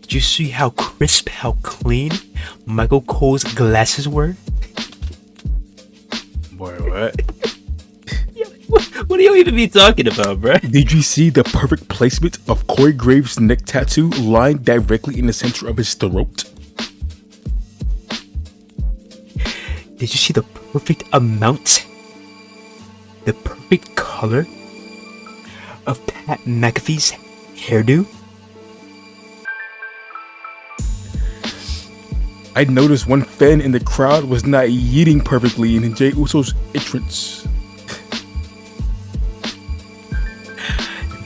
Did you see how crisp, how clean Michael Cole's glasses were?
Boy, what?
What do you even be talking about, bruh?
Did you see the perfect placement of Corey Graves' neck tattoo lying directly in the center of his throat?
Did you see the perfect amount, the perfect color of Pat McAfee's hairdo?
I noticed one fan in the crowd was not yeeting perfectly in Jey Uso's entrance.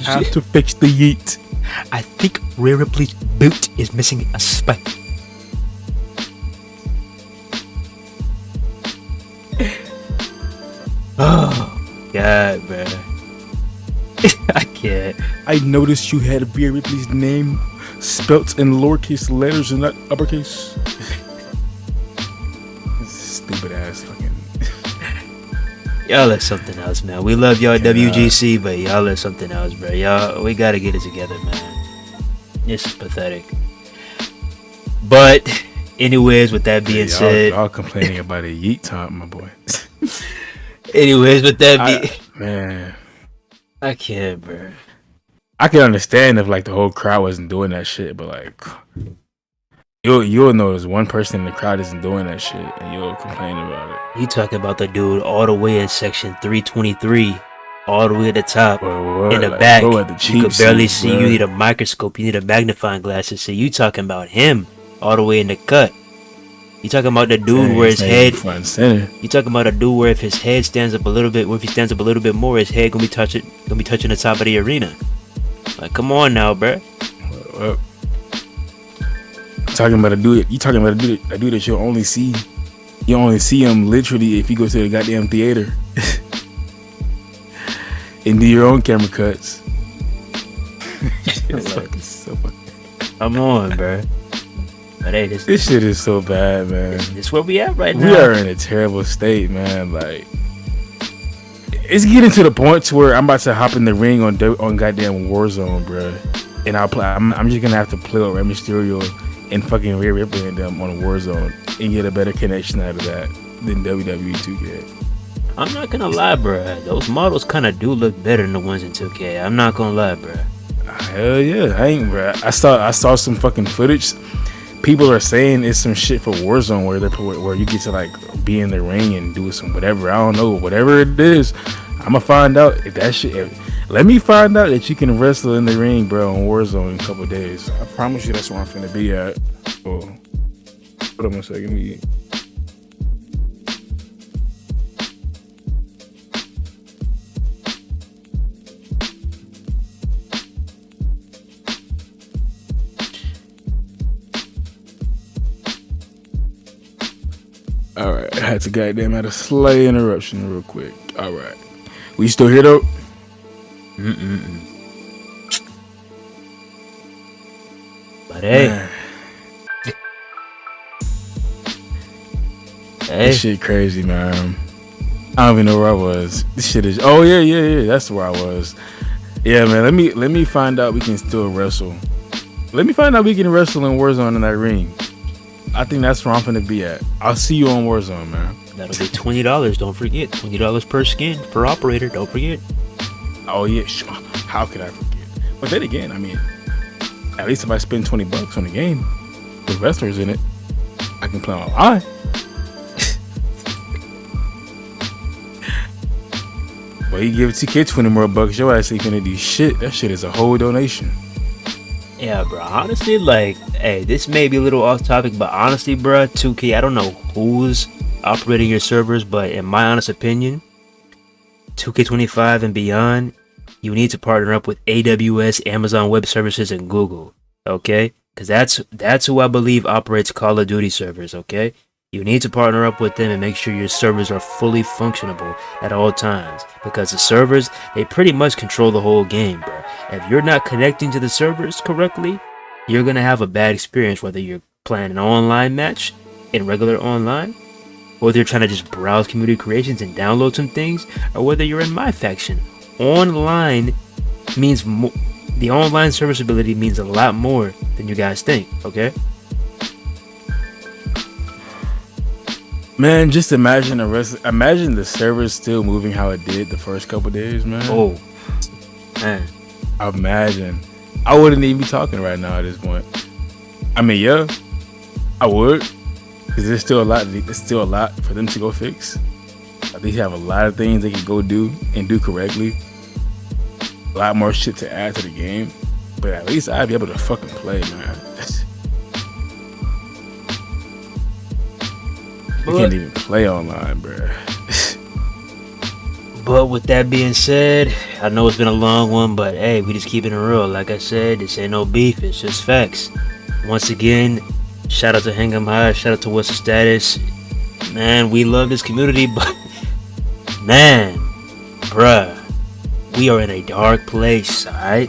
Have to fix the yeet.
I think Rhea Ripley's boot is missing a spike. Oh god, bro. I can't.
I noticed you had Rhea Ripley's name spelt in lowercase letters and not uppercase. Stupid ass fucking.
Y'all are something else, man. We love y'all, WGC, but y'all are something else, bro. Y'all, we gotta get it together, man. This is pathetic. But, anyways, with that being said,
y'all complaining about a yeet top, my boy.
Anyways, with that
man,
I can't, bro.
I can understand if like the whole crowd wasn't doing that shit, but like you'll know there's one person in the crowd isn't doing that shit, and you'll complain about it.
You talking about the dude all the way in section 323, all the way at the top, in the back. You could barely see. You need a microscope. You need a magnifying glass to see. You talking about him all the way in the cut. You talking about the dude where his head.
Front center.
You talking about a dude where if his head stands up a little bit, or if he stands up a little bit more, his head gonna be touching the top of the arena. Like, come on now, bruh.
Talking about a dude. You talking about a dude that you'll only see. You only see him literally if you go to the goddamn theater and do your own camera cuts.
Come on, bruh. But hey, this
shit is so bad, man.
This where we at right now.
We are in a terrible state, man. Like, it's getting to the point to where I'm about to hop in the ring on goddamn Warzone, bro. And I'm just gonna have to play with Rey Mysterio and fucking Rhea Ripley and them on Warzone and get a better connection out of that than WWE 2K.
I'm not gonna lie, bro. Those models kind of do look better than the ones in 2K. I'm not gonna lie, bro.
Hell yeah, I ain't, bro. I saw some fucking footage. People are saying it's some shit for Warzone where you get to like be in the ring and do some whatever. I don't know, whatever it is. I'ma find out if that shit. Let me find out that you can wrestle in the ring, bro, on Warzone in a couple of days. I promise you that's where I'm finna be at. Oh, hold on a second. Alright, I had a slight interruption real quick. Alright. We still here though?
But hey.
This shit crazy, man. I don't even know where I was. This shit is yeah, that's where I was. Yeah, man, let me find out we can still wrestle. Let me find out we can wrestle in Warzone in that ring. I think that's where I'm finna be at. I'll see you on Warzone, man.
That'll be $20. Don't forget, $20 per skin per operator. Don't forget.
Oh yeah, sure. How could I forget? But then again, I mean, at least if I spend $20 on the game with wrestlers in it, I can play online. Well, you give 2K 20 more bucks, your ass ain't finna do shit. That shit is a whole donation.
Yeah, bro. Honestly, like, hey, this may be a little off topic, but honestly, bro, 2K, I don't know who's operating your servers, but in my honest opinion, 2K25 and beyond, you need to partner up with AWS, Amazon Web Services, and Google, okay? Because that's who I believe operates Call of Duty servers, okay? You need to partner up with them and make sure your servers are fully functionable at all times, because the servers, they pretty much control the whole game, bro. If you're not connecting to the servers correctly, you're gonna have a bad experience, whether you're playing an online match in regular online, whether you're trying to just browse community creations and download some things, or whether you're in my faction. Online means the online serviceability means a lot more than you guys think, okay?
Man, just imagine the servers still moving how it did the first couple days, man.
Oh, man.
Imagine. I wouldn't even be talking right now at this point. I mean, yeah, I would, because there's still a lot for them to go fix. They have a lot of things they can go do and do correctly. A lot more shit to add to the game, but at least I'd be able to fucking play, man. You can't even play online, bruh.
But with that being said, I know it's been a long one, but hey, we just keeping it real. Like I said, this ain't no beef, it's just facts. Once again, shout out to Hang 'em High, shout out to What's the Status. Man, we love this community, but man, bruh, we are in a dark place, alright?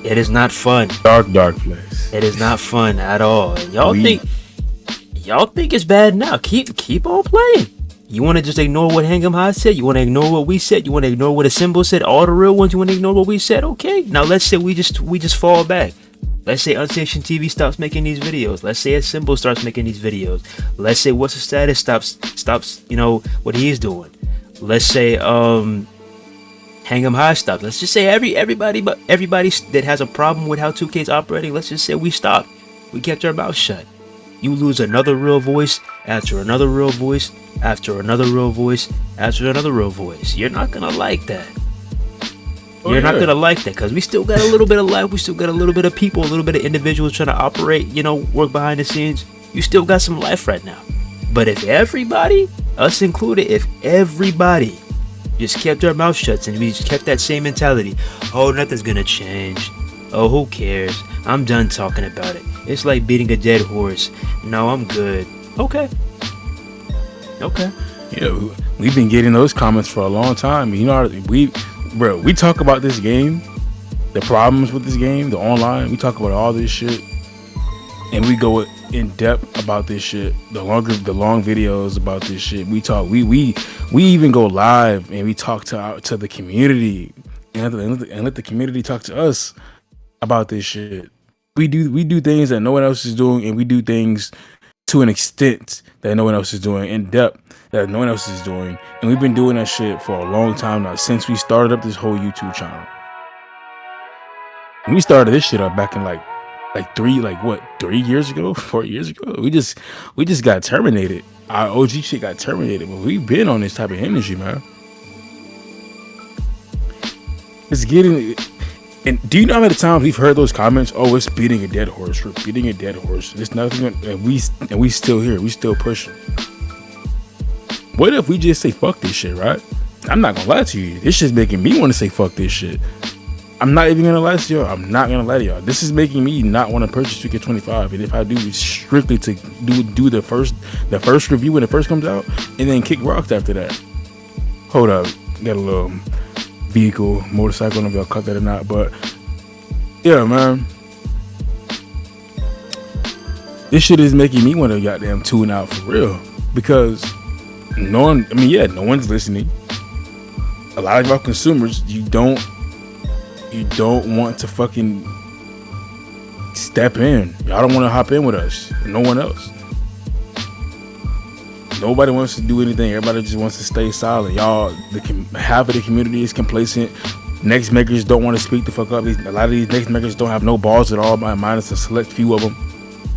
It is not fun.
Dark place.
It is not fun at all. And y'all think it's bad now. Keep on playing. You want to just ignore what Hang 'em High said? You want to ignore what we said? You want to ignore what a symbol said? All the real ones, you want to ignore what we said? Okay. Now let's say we just fall back. Let's say Unsanctioned TV stops making these videos. Let's say a symbol starts making these videos. Let's say What's the Status stops, you know, what he's doing. Let's say Hang 'em High stops. Let's just say everybody that has a problem with how 2K's operating, let's just say we stopped. We kept our mouth shut. You lose another real voice after another real voice after another real voice after another real voice. You're not gonna like that. You're not gonna like that, because we still got a little bit of life. We still got a little bit of people, a little bit of individuals trying to operate, you know, work behind the scenes. You still got some life right now. But if everybody, us included, if everybody just kept our mouth shut and we just kept that same mentality, oh, nothing's gonna change. Oh, who cares? I'm done talking about it. It's like beating a dead horse. No, I'm good. Okay.
Yeah, we've been getting those comments for a long time. You know, we talk about this game, the problems with this game, the online. We talk about all this shit, and we go in depth about this shit. The long videos about this shit. We talk. We even go live and we talk to the community and let the community talk to us about this shit. We do things that no one else is doing, and we do things to an extent that no one else is doing, in depth that no one else is doing, and we've been doing that shit for a long time now, since we started up this whole YouTube channel. And we started this shit up back in like 3 years ago, 4 years ago. We just got terminated. Our OG shit got terminated, but we've been on this type of energy, man. It's getting. And do you know how many times we've heard those comments? Oh, it's beating a dead horse. We're beating a dead horse. It's nothing, and we still here. We still pushing. What if we just say fuck this shit, right? I'm not gonna lie to you. This shit's making me want to say fuck this shit. I'm not even gonna lie to y'all. I'm not gonna lie to y'all. This is making me not want to purchase 2K25. And if I do, it's strictly to do the first review when it first comes out, and then kick rocks after that. Hold up, got a little vehicle, motorcycle, I don't know if y'all cut that or not, but yeah, man, this shit is making me want to goddamn tune out for real, because no one's listening. A lot of our consumers, you don't want to fucking step in. Y'all don't want to hop in with us. No one else. Nobody wants to do anything. Everybody just wants to stay silent. Y'all, half of the community is complacent. Next makers don't want to speak the fuck up. A lot of these next makers don't have no balls at all, minus a select few of them.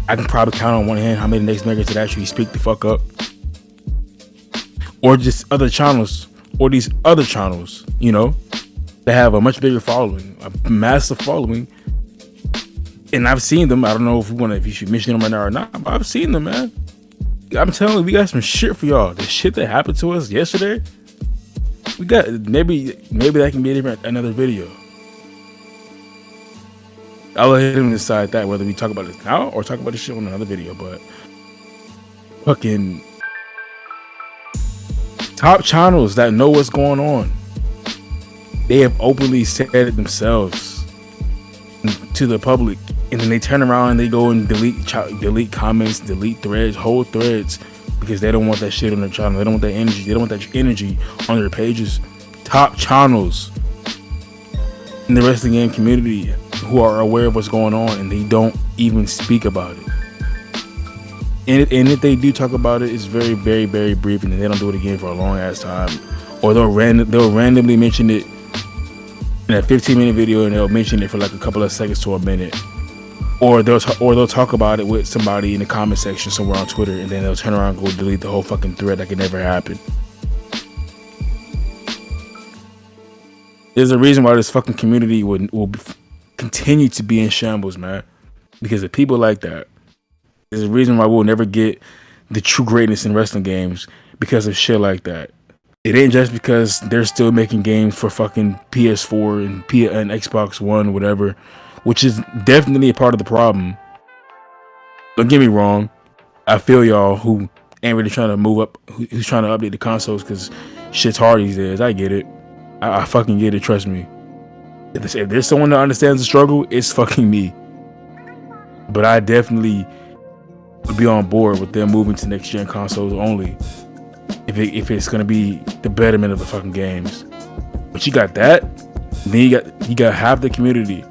I can probably count on one hand how many next makers that actually speak the fuck up. Or just other channels, or these other channels, you know, that have a much bigger following, a massive following. And I've seen them. I don't know if you should mention them right now or not, but I've seen them, man. I'm telling you, we got some shit for y'all. The shit that happened to us yesterday, we got maybe that can be another video. I'll let him decide that, whether we talk about it now or talk about this shit on another video. But fucking top channels that know what's going on. They have openly said it themselves to the public, and then they turn around and they go and delete comments, delete threads, whole threads, because they don't want that shit on their channel. They don't want that energy. They don't want that energy on their pages. Top channels in the wrestling game community who are aware of what's going on, and they don't even speak about it. And if they do talk about it, it's very, very, very brief, and then they don't do it again for a long ass time. Or they'll randomly mention it in a 15-minute video, and they'll mention it for like a couple of seconds to a minute. Or they'll talk about it with somebody in the comment section somewhere on Twitter, and then they'll turn around and go delete the whole fucking thread like it never happened. There's a reason why this fucking community will continue to be in shambles, man. Because of people like that. There's a reason why we'll never get the true greatness in wrestling games, because of shit like that. It ain't just because they're still making games for fucking PS4 and Xbox One, whatever, which is definitely a part of the problem. Don't get me wrong. I feel y'all who ain't really trying to move up, who's trying to update the consoles because shit's hard these days. I get it. I fucking get it, trust me. If there's someone that understands the struggle, it's fucking me. But I definitely would be on board with them moving to next gen consoles only if it's gonna be the betterment of the fucking games. But you got that, then you got half the community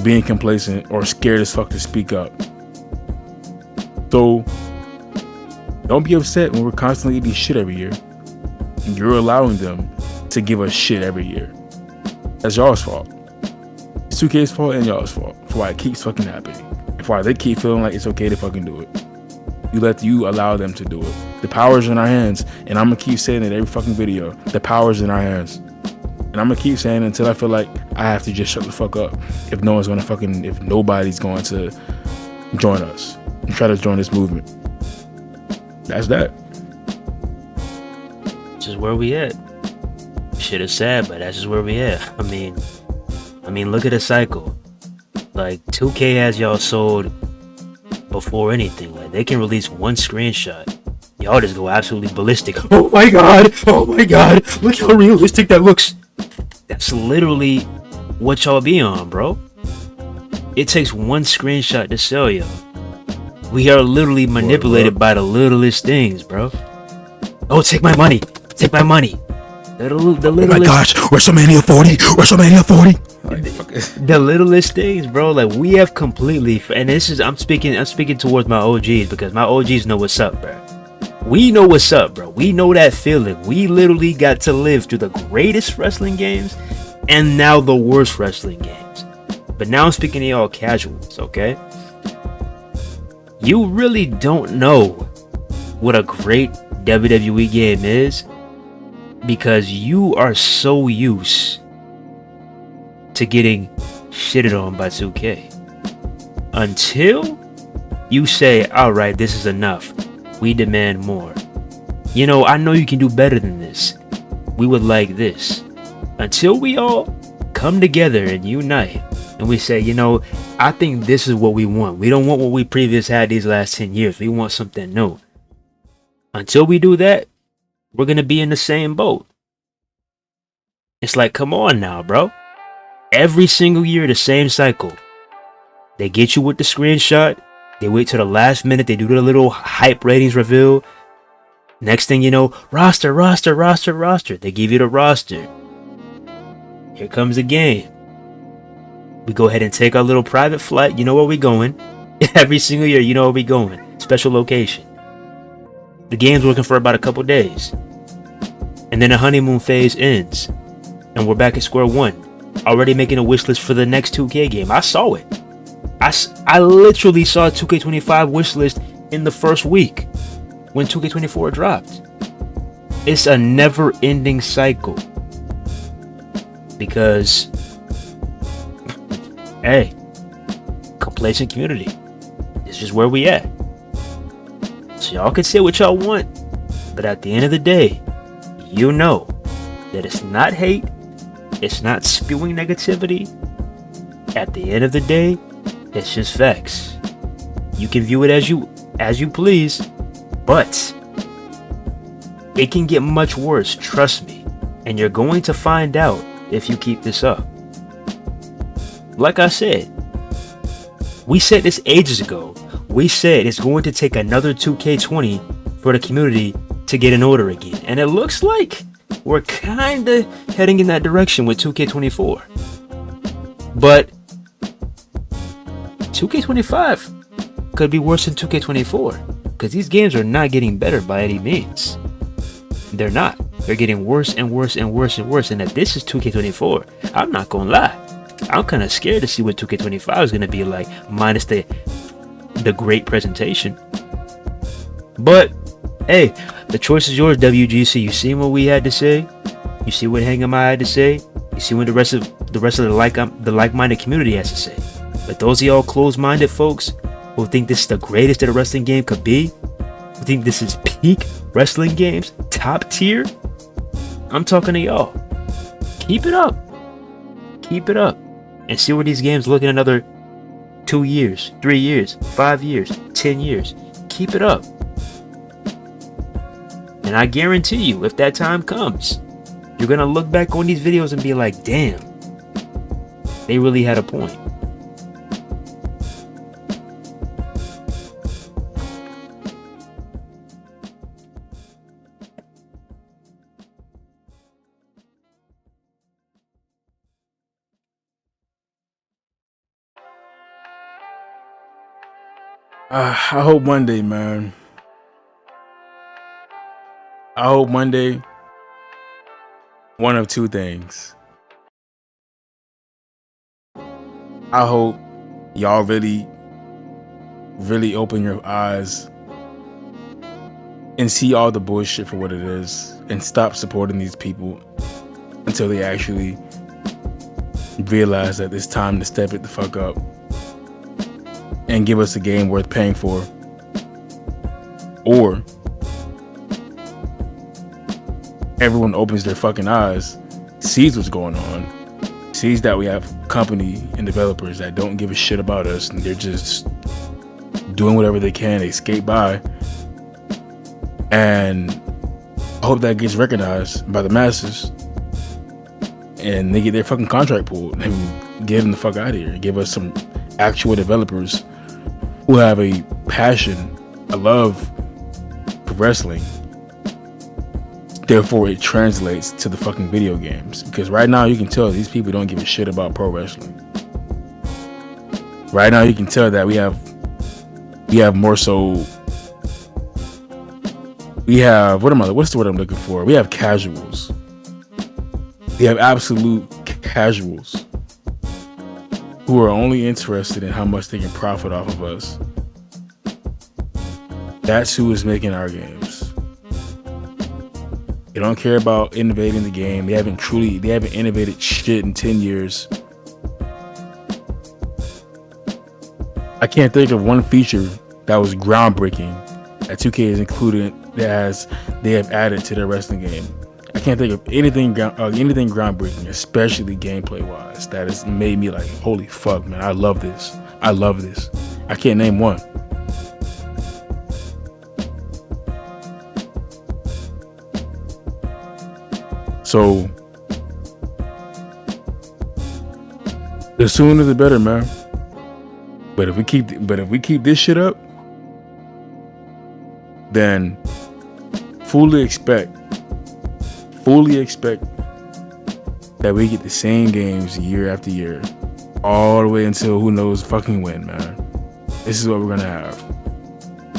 being complacent or scared as fuck to speak up. So don't be upset when we're constantly eating shit every year. You're allowing them to give us shit every year. That's y'all's fault. It's 2K's fault and y'all's fault for why it keeps fucking happening. And for why they keep feeling like it's okay to fucking do it. You allow them to do it. The power's in our hands, and I'm gonna keep saying it every fucking video. The power's in our hands. And I'm gonna keep saying it until I feel like I have to just shut the fuck up. If nobody's going to join us and try to join this movement. That's that.
This is where we at. Shit is sad, but that's just where we at. I mean, look at the cycle. Like 2K has y'all sold before anything. Like they can release one screenshot, y'all just go absolutely ballistic. Oh my god, look how realistic that looks. That's literally what y'all be on, bro. It takes one screenshot to sell y'all. We are literally manipulated by the littlest things, bro. Oh, take my money. The littlest,
oh my gosh, WrestleMania 40.
The littlest things, bro. Like we have completely, and this is I'm speaking towards my OGs, because my OGs know what's up, bro. We know what's up, bro. We know that feeling. We literally got to live through the greatest wrestling games and now the worst wrestling games. But now I'm speaking to y'all casuals, okay? You really don't know what a great WWE game is because you are so used to getting shitted on by 2K. Until you say, alright, this is enough. We demand more. You know, I know you can do better than this. We would like this. Until we all come together and unite and we say, you know, I think this is what we want. We don't want what we previously had these last 10 years. We want something new. Until we do that, we're going to be in the same boat. It's like, come on now, bro. Every single year, the same cycle. They get you with the screenshot. They wait till the last minute. They do the little hype ratings reveal. Next thing you know, roster. They give you the roster. Here comes the game. We go ahead and take our little private flight. You know where we going. Every single year, you know where we going. Special location. The game's working for about a couple days. And then the honeymoon phase ends. And we're back at square one. Already making a wish list for the next 2K game. I saw it. I literally saw a 2K25 wish list in the first week when 2K24 dropped. It's a never-ending cycle. Because, hey, complacent community. This is where we at. So y'all can say what y'all want, but at the end of the day, you know that it's not hate, it's not spewing negativity. At the end of the day, it's just facts. You can view it as you as you please, but it can get much worse, trust me, and you're going to find out if you keep this up. Like I said, we said this ages ago. We said it's going to take another 2K20 for the community to get in order again, and it looks like we're kinda heading in that direction with 2K24. But 2K25 could be worse than 2K24, because these games are not getting better by any means. They're not. They're getting worse and worse and worse and worse. And if this is 2K24, I'm not gonna lie, I'm kind of scared to see what 2K25 is gonna be like, minus the great presentation. But hey, the choice is yours, WGC. You see what we had to say? You see what Hang'em had to say? You see what the rest of the like-minded community has to say? But those of y'all closed-minded folks who think this is the greatest that a wrestling game could be, who think this is peak wrestling games, top tier, I'm talking to y'all. Keep it up. Keep it up. And see where these games look in another 2 years, 3 years, 5 years, 10 years. Keep it up. And I guarantee you, if that time comes, you're gonna look back on these videos and be like, damn, they really had a point.
I hope one day, man. I hope one day, one of two things. I hope y'all really open your eyes and see all the bullshit for what it is, and stop supporting these people until they actually realize that it's time to step it the fuck up and give us a game worth paying for. Or everyone opens their fucking eyes, sees what's going on, sees that we have company and developers that don't give a shit about us, and they're just doing whatever they can, they skate by. And I hope that gets recognized by the masses, and they get their fucking contract pulled and get them the fuck out of here. Give us some actual developers who have a passion, a love for wrestling. Therefore, it translates to the fucking video games. Because right now, you can tell these people don't give a shit about pro wrestling. Right now, you can tell that we have more so. We have what's the word I'm looking for? We have casuals. We have absolute casuals who are only interested in how much they can profit off of us. That's who is making our games. They don't care about innovating the game. They haven't innovated shit in 10 years. I can't think of one feature that was groundbreaking that 2K has included that they have added to their wrestling game. I can't think of anything groundbreaking, especially gameplay wise, that has made me like, holy fuck, man, I love this. I can't name one. So the sooner the better, man. But if we keep this shit up, then fully expect that we get the same games year after year, all the way until who knows fucking when, man. This is what we're gonna have.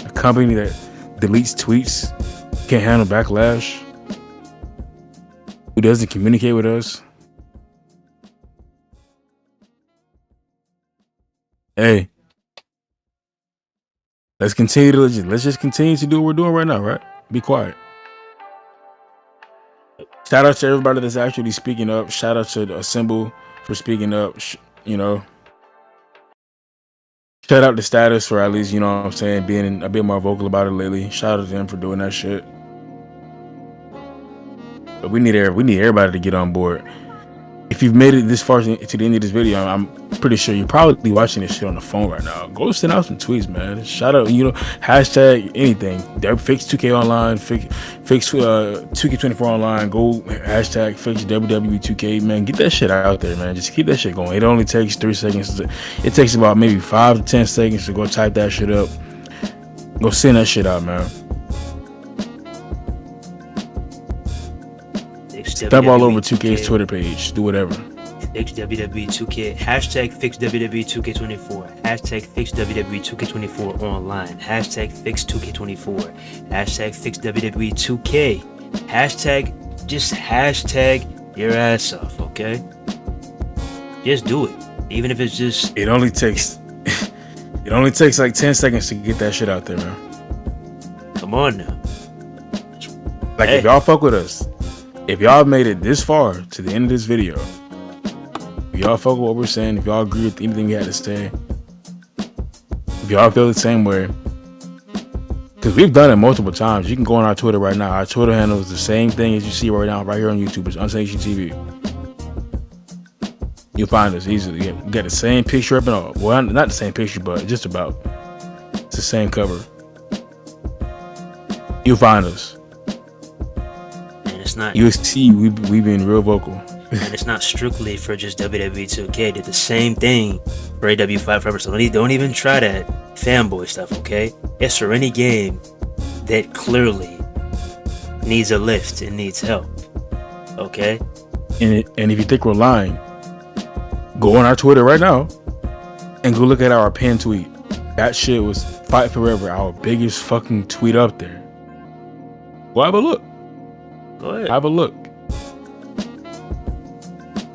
A company that deletes tweets, can't handle backlash, who doesn't communicate with us. Hey, let's just continue to do what we're doing right now, right? Be quiet. Shout out to everybody that's actually speaking up. Shout out to Assemble for speaking up. Shout out to Status for at least, what I'm saying, being a bit more vocal about it lately. Shout out to them for doing that shit. But we need everybody to get on board. If you've made it this far to the end of this video, I'm pretty sure you're probably watching this shit on the phone right now. Go send out some tweets, man. Shout out, hashtag anything. Fix 2K online, fix 2K24 online. Go hashtag fix WWE2K, man. Get that shit out there, man. Just keep that shit going. It only takes 3 seconds. It takes about maybe 5 to 10 seconds to go type that shit up. Go send that shit out, man. Step all over 2K's Twitter page. Do whatever.
Fix WWE 2K. Hashtag fix WWE 2K24. Hashtag fix WWE 2K24 online. Hashtag fix 2K24. Hashtag fix WWE 2K. Just hashtag your ass off, okay? Just do it. Even if it's just...
It only takes like 10 seconds to get that shit out there, man.
Come on now.
Like, if y'all fuck with us, if y'all made it this far to the end of this video, if y'all fuck with what we're saying, if y'all agree with anything we had to say, if y'all feel the same way, because we've done it multiple times. You can go on our Twitter right now. Our Twitter handle is the same thing as you see right now, right here on YouTube. It's Unsanctioned TV. You'll find us easily. We got the same picture up and all. Well, not the same picture, but just about. It's the same cover. You'll find us.
And it's not.
You'll see we been real vocal.
And it's not strictly for just WWE 2K. Did the same thing for AW5 Forever. So don't even try that fanboy stuff, okay? It's for any game that clearly needs a lift and needs help, okay?
And if you think we're lying, go on our Twitter right now and go look at our pinned tweet. That shit was Fight Forever, our biggest fucking tweet up there. Well, have a look.
Go ahead.
Have a look.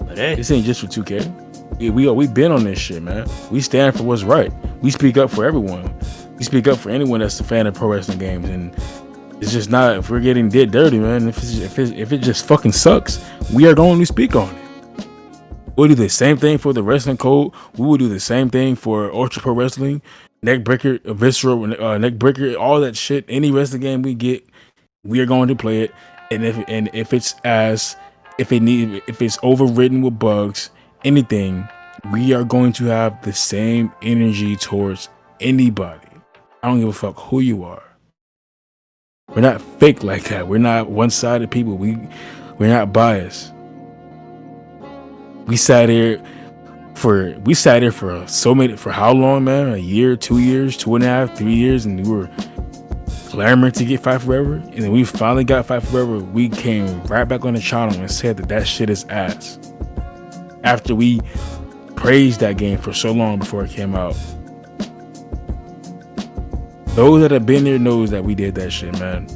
But hey,
this ain't just for 2K. We been on this shit, man. We stand for what's right. We speak up for everyone. We speak up for anyone that's a fan of pro wrestling games. And it's just not, if we're getting dead dirty, man. If it just fucking sucks, we are going to speak on it. We'll do the same thing for the wrestling code. We will do the same thing for Ultra Pro Wrestling, Neckbreaker, Visceral, Neckbreaker, all that shit. Any wrestling game we get, we are going to play it. And if it's overwritten with bugs, anything, we are going to have the same energy towards anybody. I don't give a fuck who you are. We're not fake like that. We're not one-sided people. We're not biased. We sat here for how long, man? A year, 2 years, 2.5, 3 years, and we were clamoring to get Fight Forever. And then we finally got Fight Forever. We came right back on the channel and said that shit is ass. After we praised that game for so long before it came out. Those that have been there knows that we did that shit, man.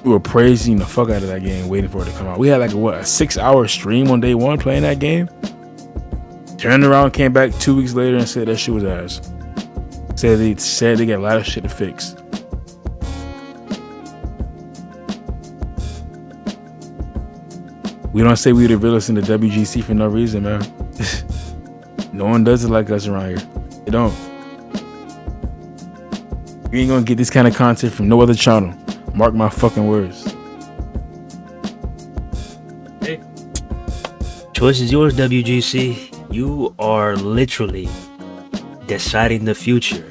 We were praising the fuck out of that game, waiting for it to come out. We had like a 6-hour stream on day one playing that game. Turned around, came back 2 weeks later and said that shit was ass. Said they got a lot of shit to fix. We don't say we the realest in the WGC for no reason, man. No one does it like us around here. They don't. You ain't gonna get this kind of content from no other channel. Mark my fucking words.
Hey, choice is yours, WGC. You are literally deciding the future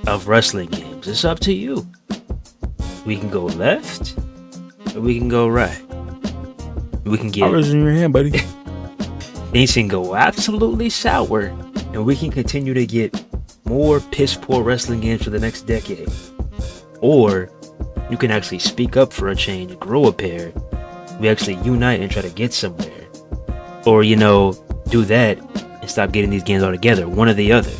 of wrestling games. It's up to you. We can go left, or we can go right. We can get
power's in your hand, buddy.
Things can go absolutely sour, and we can continue to get more piss poor wrestling games for the next decade. Or you can actually speak up for a change, grow a pair. We actually unite and try to get somewhere. Or, do that and stop getting these games altogether. One or the other.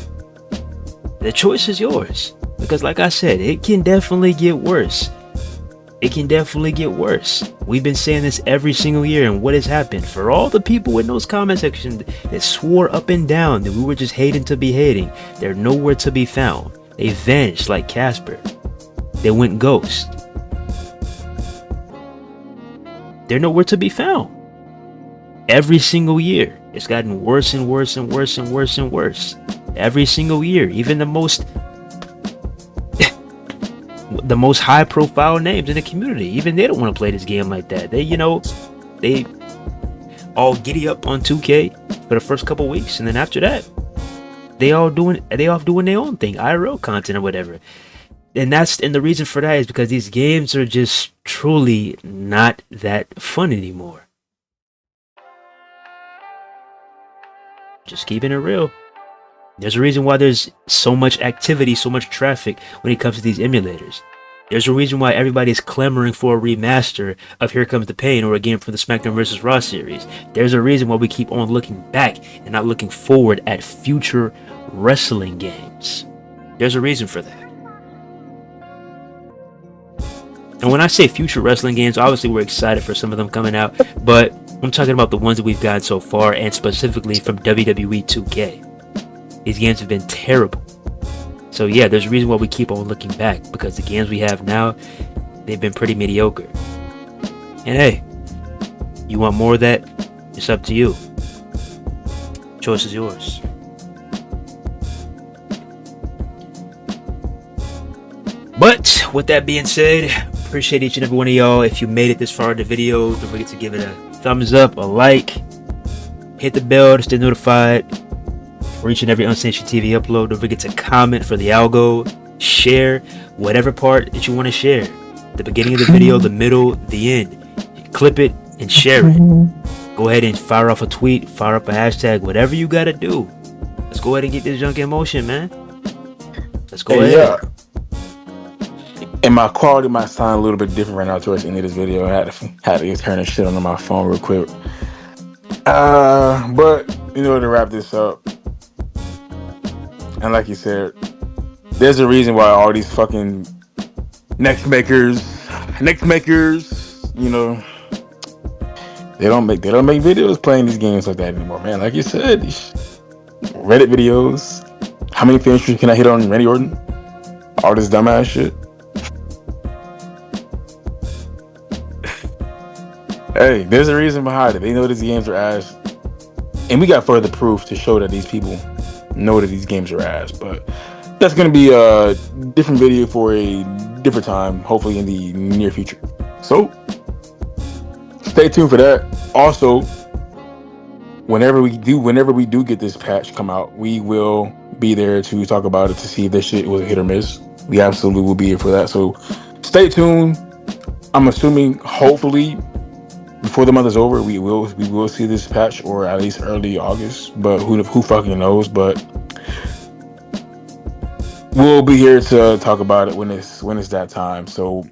The choice is yours. Because like I said, it can definitely get worse. It can definitely get worse. We've been saying this every single year, and what has happened? For all the people in those comment sections that swore up and down that we were just hating to be hating, they're nowhere to be found. They vanished like Casper. They went ghost. They're nowhere to be found. Every single year, it's gotten worse and worse and worse and worse and worse. Every single year, even the most high profile names in the community, even they don't want to play this game like that. They all giddy up on 2K for the first couple weeks, and then after that, They off doing their own thing, IRL content or whatever. And the reason for that is because these games are just truly not that fun anymore. Just keeping it real. There's a reason why there's so much activity, so much traffic when it comes to these emulators. There's a reason why everybody's clamoring for a remaster of Here Comes the Pain or a game from the SmackDown vs. Raw series. There's a reason why we keep on looking back and not looking forward at future wrestling games. There's a reason for that. And when I say future wrestling games, obviously we're excited for some of them coming out, but I'm talking about the ones that we've gotten so far, and specifically from WWE 2K. These games have been terrible. So yeah, there's a reason why we keep on looking back, because the games we have now, they've been pretty mediocre. And hey, you want more of that? It's up to you. Choice is yours. But with that being said, appreciate each and every one of y'all. If you made it this far in the video, don't forget to give it a thumbs up, a like, hit the bell to stay notified for each and every Unsanctioned TV upload. Don't forget to comment for the algo, share whatever part that you want to share. The beginning of the video, the middle, the end. Clip it and share it. Go ahead and fire off a tweet, fire up a hashtag, whatever you gotta do. Let's go ahead and get this junk in motion, man. Let's go ahead.
Yeah. And my quality might sound a little bit different right now towards the end of this video. I had to turn this shit on my phone real quick. But to wrap this up, and like you said, there's a reason why all these fucking next makers, they don't make videos playing these games like that anymore, man. Like you said, these Reddit videos. How many finishes can I hit on Randy Orton? All this dumbass shit. Hey, there's a reason behind it. They know these games are ass, and we got further proof to show that these people know that these games are ass. But that's gonna be a different video for a different time, hopefully in the near future. So stay tuned for that. Also, whenever we do get this patch come out, we will be there to talk about it to see if this shit was a hit or miss. We absolutely will be here for that. So stay tuned. I'm assuming, hopefully, before the month is over, we will see this patch, or at least early August. But who fucking knows? But we'll be here to talk about it when it's that time. So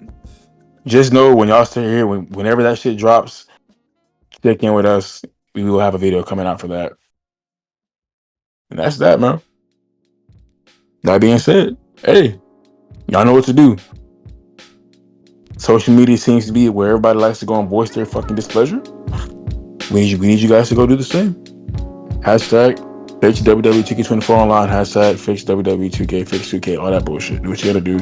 just know, when y'all stay here, whenever that shit drops, check in with us. We will have a video coming out for that. And that's that, man. That being said, hey, y'all know what to do. Social media seems to be where everybody likes to go and voice their fucking displeasure. We need you guys to go do the same. Hashtag fix WW2K24 online. Hashtag fix WW2K, fix 2K, all that bullshit. Do what you gotta do.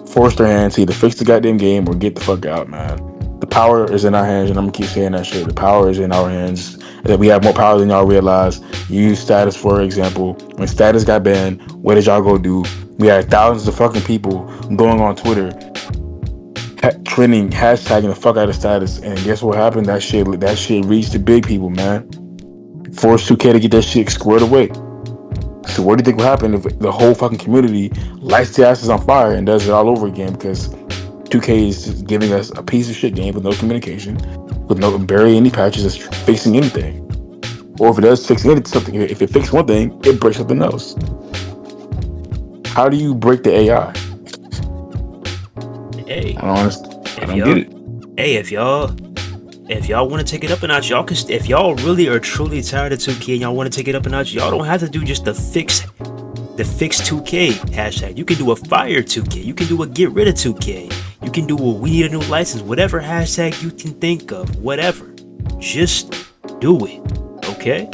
Force their hands to either fix the goddamn game or get the fuck out, man. The power is in our hands, and I'm gonna keep saying that shit. The power is in our hands. That we have more power than y'all realize. Use Status for example. When Status got banned, what did y'all go do? We had thousands of fucking people going on Twitter, trending, hashtagging the fuck out of Status, and guess what happened? That shit reached the big people, man. Forced 2K to get that shit squared away. So what do you think will happen if the whole fucking community lights the asses on fire and does it all over again? Because 2K is just giving us a piece of shit game with no communication, with no barely any patches that's fixing anything. Or if it does fix something, if it fixes one thing, it breaks something else. How do you break the AI?
Hey,
I don't get it.
Hey, if y'all want to take it up a notch, y'all can. If y'all really are truly tired of 2K and y'all want to take it up a notch, y'all don't have to do just the fix 2K hashtag. You can do a fire 2K. You can do a get rid of 2K. You can do a we need a new license. Whatever hashtag you can think of, whatever. Just do it, okay?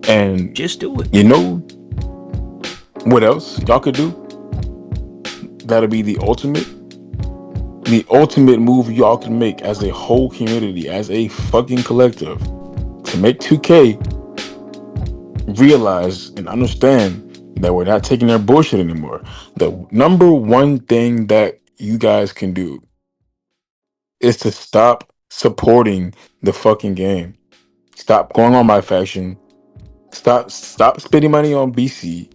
And
just do it.
You know what else y'all could do? That'll be the ultimate move y'all can make as a whole community, as a fucking collective, to make 2K realize and understand that we're not taking their bullshit anymore. The number one thing that you guys can do is to stop supporting the fucking game. Stop going on My Faction. Stop spending money on BC.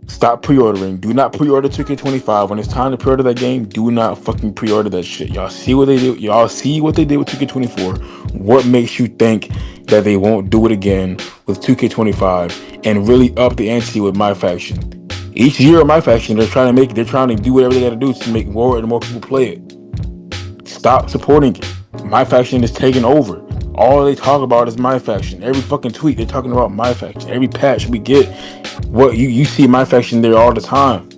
Stop pre-ordering. Do not pre-order 2K25. When it's time to pre-order that game, do not fucking pre-order that shit. Y'all see what they do? Y'all see what they did with 2K24? What makes you think that they won't do it again with 2K25 and really up the ante with My Faction? Each year of My Faction, they're trying to do whatever they gotta do to make more and more people play it. Stop supporting it. My Faction is taking over. All they talk about is My Faction. Every fucking tweet, they're talking about My Faction. Every patch we get, what you see My Faction there all the time.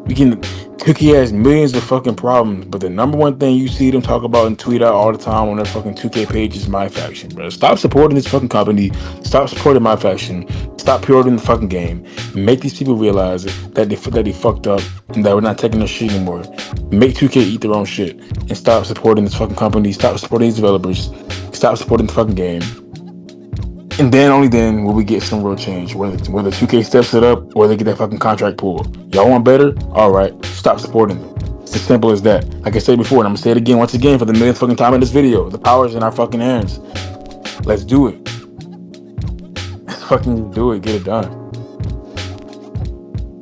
2K has millions of fucking problems, but the number one thing you see them talk about and tweet out all the time on their fucking 2K page is My Faction, bro. Stop supporting this fucking company. Stop supporting My Faction. Stop pre-ordering the fucking game. Make these people realize that they fucked up and that we're not taking their shit anymore. Make 2K eat their own shit and stop supporting this fucking company. Stop supporting these developers. Stop supporting the fucking game. And then only then will we get some real change. Whether 2K steps it up or they get that fucking contract pulled. Y'all want better? All right, stop supporting them. It's as simple as that. Like I said before, and I'm gonna say it again once again for the millionth fucking time in this video. The power's in our fucking hands. Let's do it. Let's fucking do it. Get it done.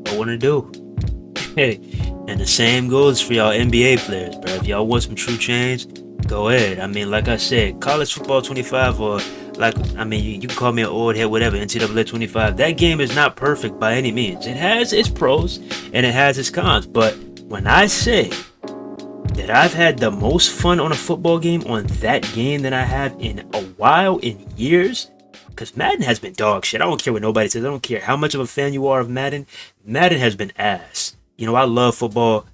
I want to do. Hey, and the same goes for y'all NBA players, bro. If y'all want some true change, go ahead. I mean, like I said, college football 25 or like, I mean, you can call me an old head, whatever, NCAA 25. That game is not perfect by any means. It has its pros and it has its cons. But when I say that I've had the most fun on a football game on that game than I have in a while, in years, because Madden has been dog shit. I don't care what nobody says. I don't care how much of a fan you are of Madden. Madden has been ass. You know, I love football.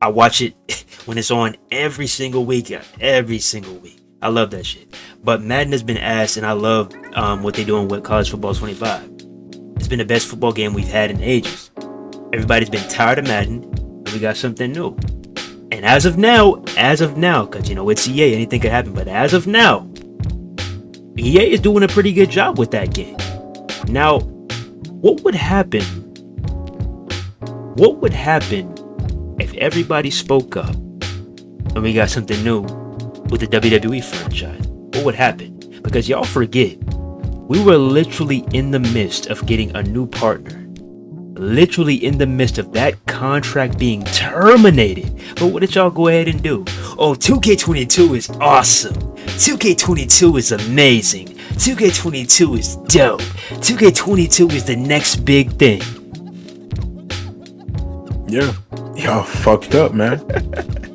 I watch it when it's on every single week. Every single week. I love that shit. But Madden has been ass, and I love what they're doing with college football 25. It's been the best football game we've had in ages. Everybody's been tired of Madden, and we got something new. And as of now, because, you know, it's EA, anything could happen, but as of now, EA is doing a pretty good job with that game. Now, what would happen if everybody spoke up and we got something new with the WWE franchise? What would happen? Because y'all forget, we were literally in the midst of getting a new partner. Literally in the midst of that contract being terminated. But what did y'all go ahead and do? Oh, 2K22 is awesome. 2K22 is amazing. 2K22 is dope. 2K22 is the next big thing.
Yeah. Y'all fucked up, man.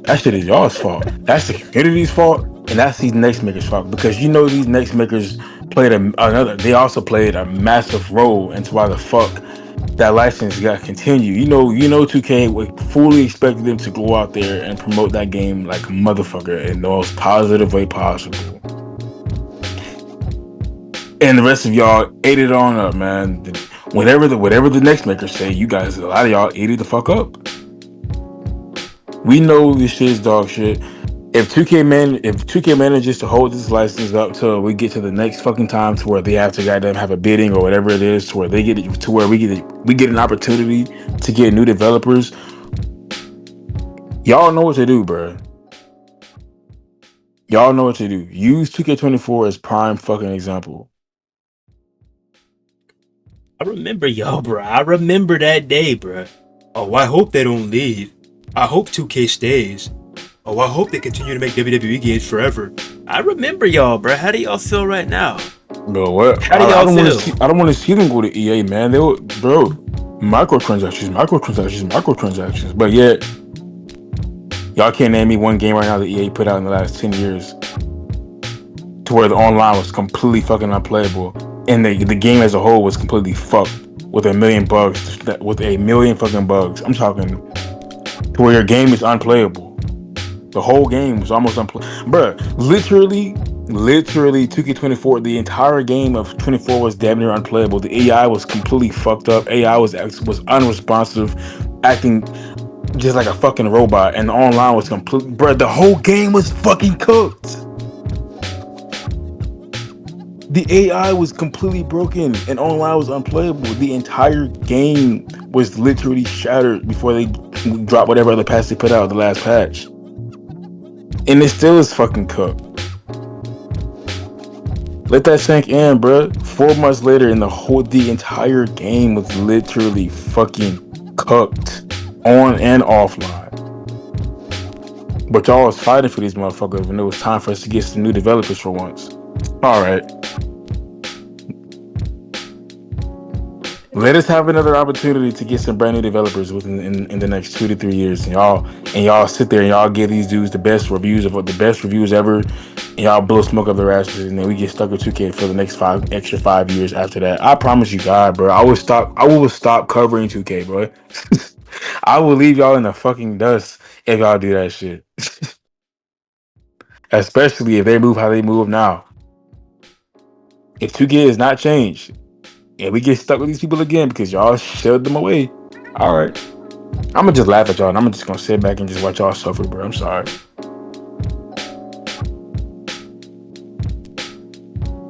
That shit is y'all's fault. That's the community's fault, and that's these next makers' fault. Because you know these next makers they also played a massive role into why the fuck that license got continued. You know 2K would fully expected them to go out there and promote that game like a motherfucker in the most positive way possible. And the rest of y'all ate it on up, man. Whatever the next makers say, you guys, a lot of y'all ate it the fuck up. We know this shit is dog shit. If 2K manages to hold this license up till we get to the next fucking time to where they have to goddamn have a bidding or whatever it is, to where they get it, to where we get an opportunity to get new developers, y'all know what to do, bro. Y'all know what to do. Use 2K24 as prime fucking example.
I remember y'all, bro. I remember that day, bro. Oh, I hope they don't leave. I hope 2K stays. Oh, I hope they continue to make WWE games forever. I remember y'all, bro. How do y'all feel right now?
Bro, what?
How do y'all feel?
I don't want to see them go to EA, man. Microtransactions. But yet, y'all can't name me one game right now that EA put out in the last 10 years to where the online was completely fucking unplayable. And the game as a whole was completely fucked with a million bugs. With a million fucking bugs. I'm talking to where your game is unplayable. The whole game was almost unplayable. Bruh, literally 2K24, the entire game of 24 was damn near unplayable. The AI was completely fucked up. AI was unresponsive, acting just like a fucking robot. And the online was completely... Bruh, the whole game was fucking cooked. The AI was completely broken and online was unplayable. The entire game was literally shattered before they dropped whatever other patch they put out, the last patch. And it still is fucking cooked. Let that sink in, bro. 4 months later, and the entire game was literally fucking cooked on and offline. But y'all was fighting for these motherfuckers when it was time for us to get some new developers for once. All right. Let us have another opportunity to get some brand new developers within in the next 2 to 3 years, and y'all sit there and y'all give these dudes the best reviews ever, and y'all blow smoke up their asses, and then we get stuck with 2K for the next 5 years after that. I promise you, God, bro, I will stop covering 2K, bro. I will leave y'all in the fucking dust if y'all do that shit. Especially if they move how they move now. If 2K is not changed, and we get stuck with these people again because y'all shelled them away, all right. I'm gonna just laugh at y'all, and I'm just gonna sit back and just watch y'all suffer, bro. I'm sorry.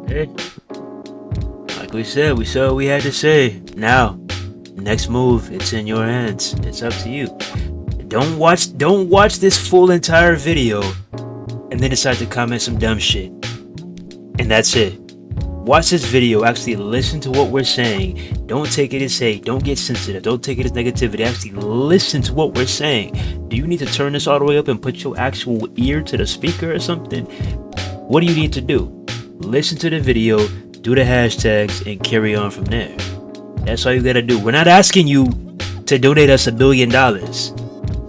Hey, like we said what we had to say. Now, next move, it's in your hands. It's up to you. Don't watch this full entire video and then decide to comment some dumb shit. And that's it. Watch this video, actually listen to what we're saying. Don't take it as hate, don't get sensitive, don't take it as negativity. Actually listen to what we're saying. Do you need to turn this all the way up and put your actual ear to the speaker or something? What do you need to do? Listen to the video, do the hashtags, and carry on from there. That's all you gotta do. We're not asking you to donate us $1 billion.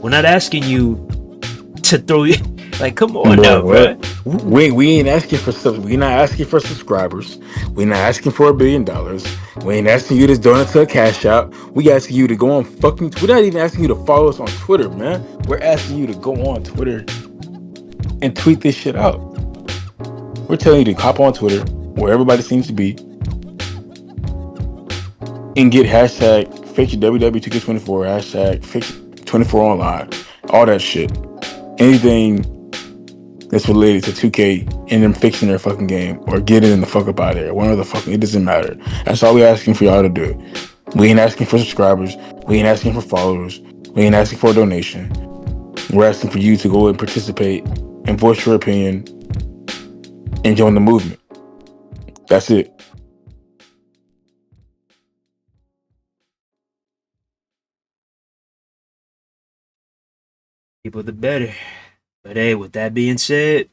We're not asking you to throw you like, come on now, bro.
We ain't asking for stuff. We're not asking for subscribers. We're not asking for $1 billion. We ain't asking you to donate to a cash out. We asking you to go on fucking. We're not even asking you to follow us on Twitter, man. We're asking you to go on Twitter and tweet this shit out. We're telling you to hop on Twitter, where everybody seems to be, and get hashtag WW2K24, hashtag Fix24online, all that shit. Anything that's related to 2K and them fixing their fucking game or getting in the fuck up out of there. One of the fucking, it doesn't matter. That's all we're asking for y'all to do. We ain't asking for subscribers. We ain't asking for followers. We ain't asking for a donation. We're asking for you to go and participate and voice your opinion and join the movement. That's it.
People the better. But hey, with that being said,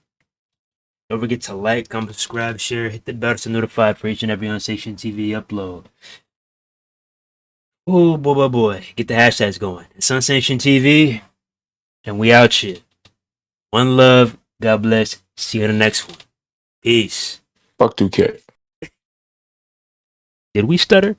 don't forget to like, comment, subscribe, share, hit the bell to notify for each and every Unstation TV upload. Oh boy. Get the hashtags going. It's Unstation TV, and we out here. One love, God bless. See you in the next one. Peace.
Fuck 2K.
Did we stutter?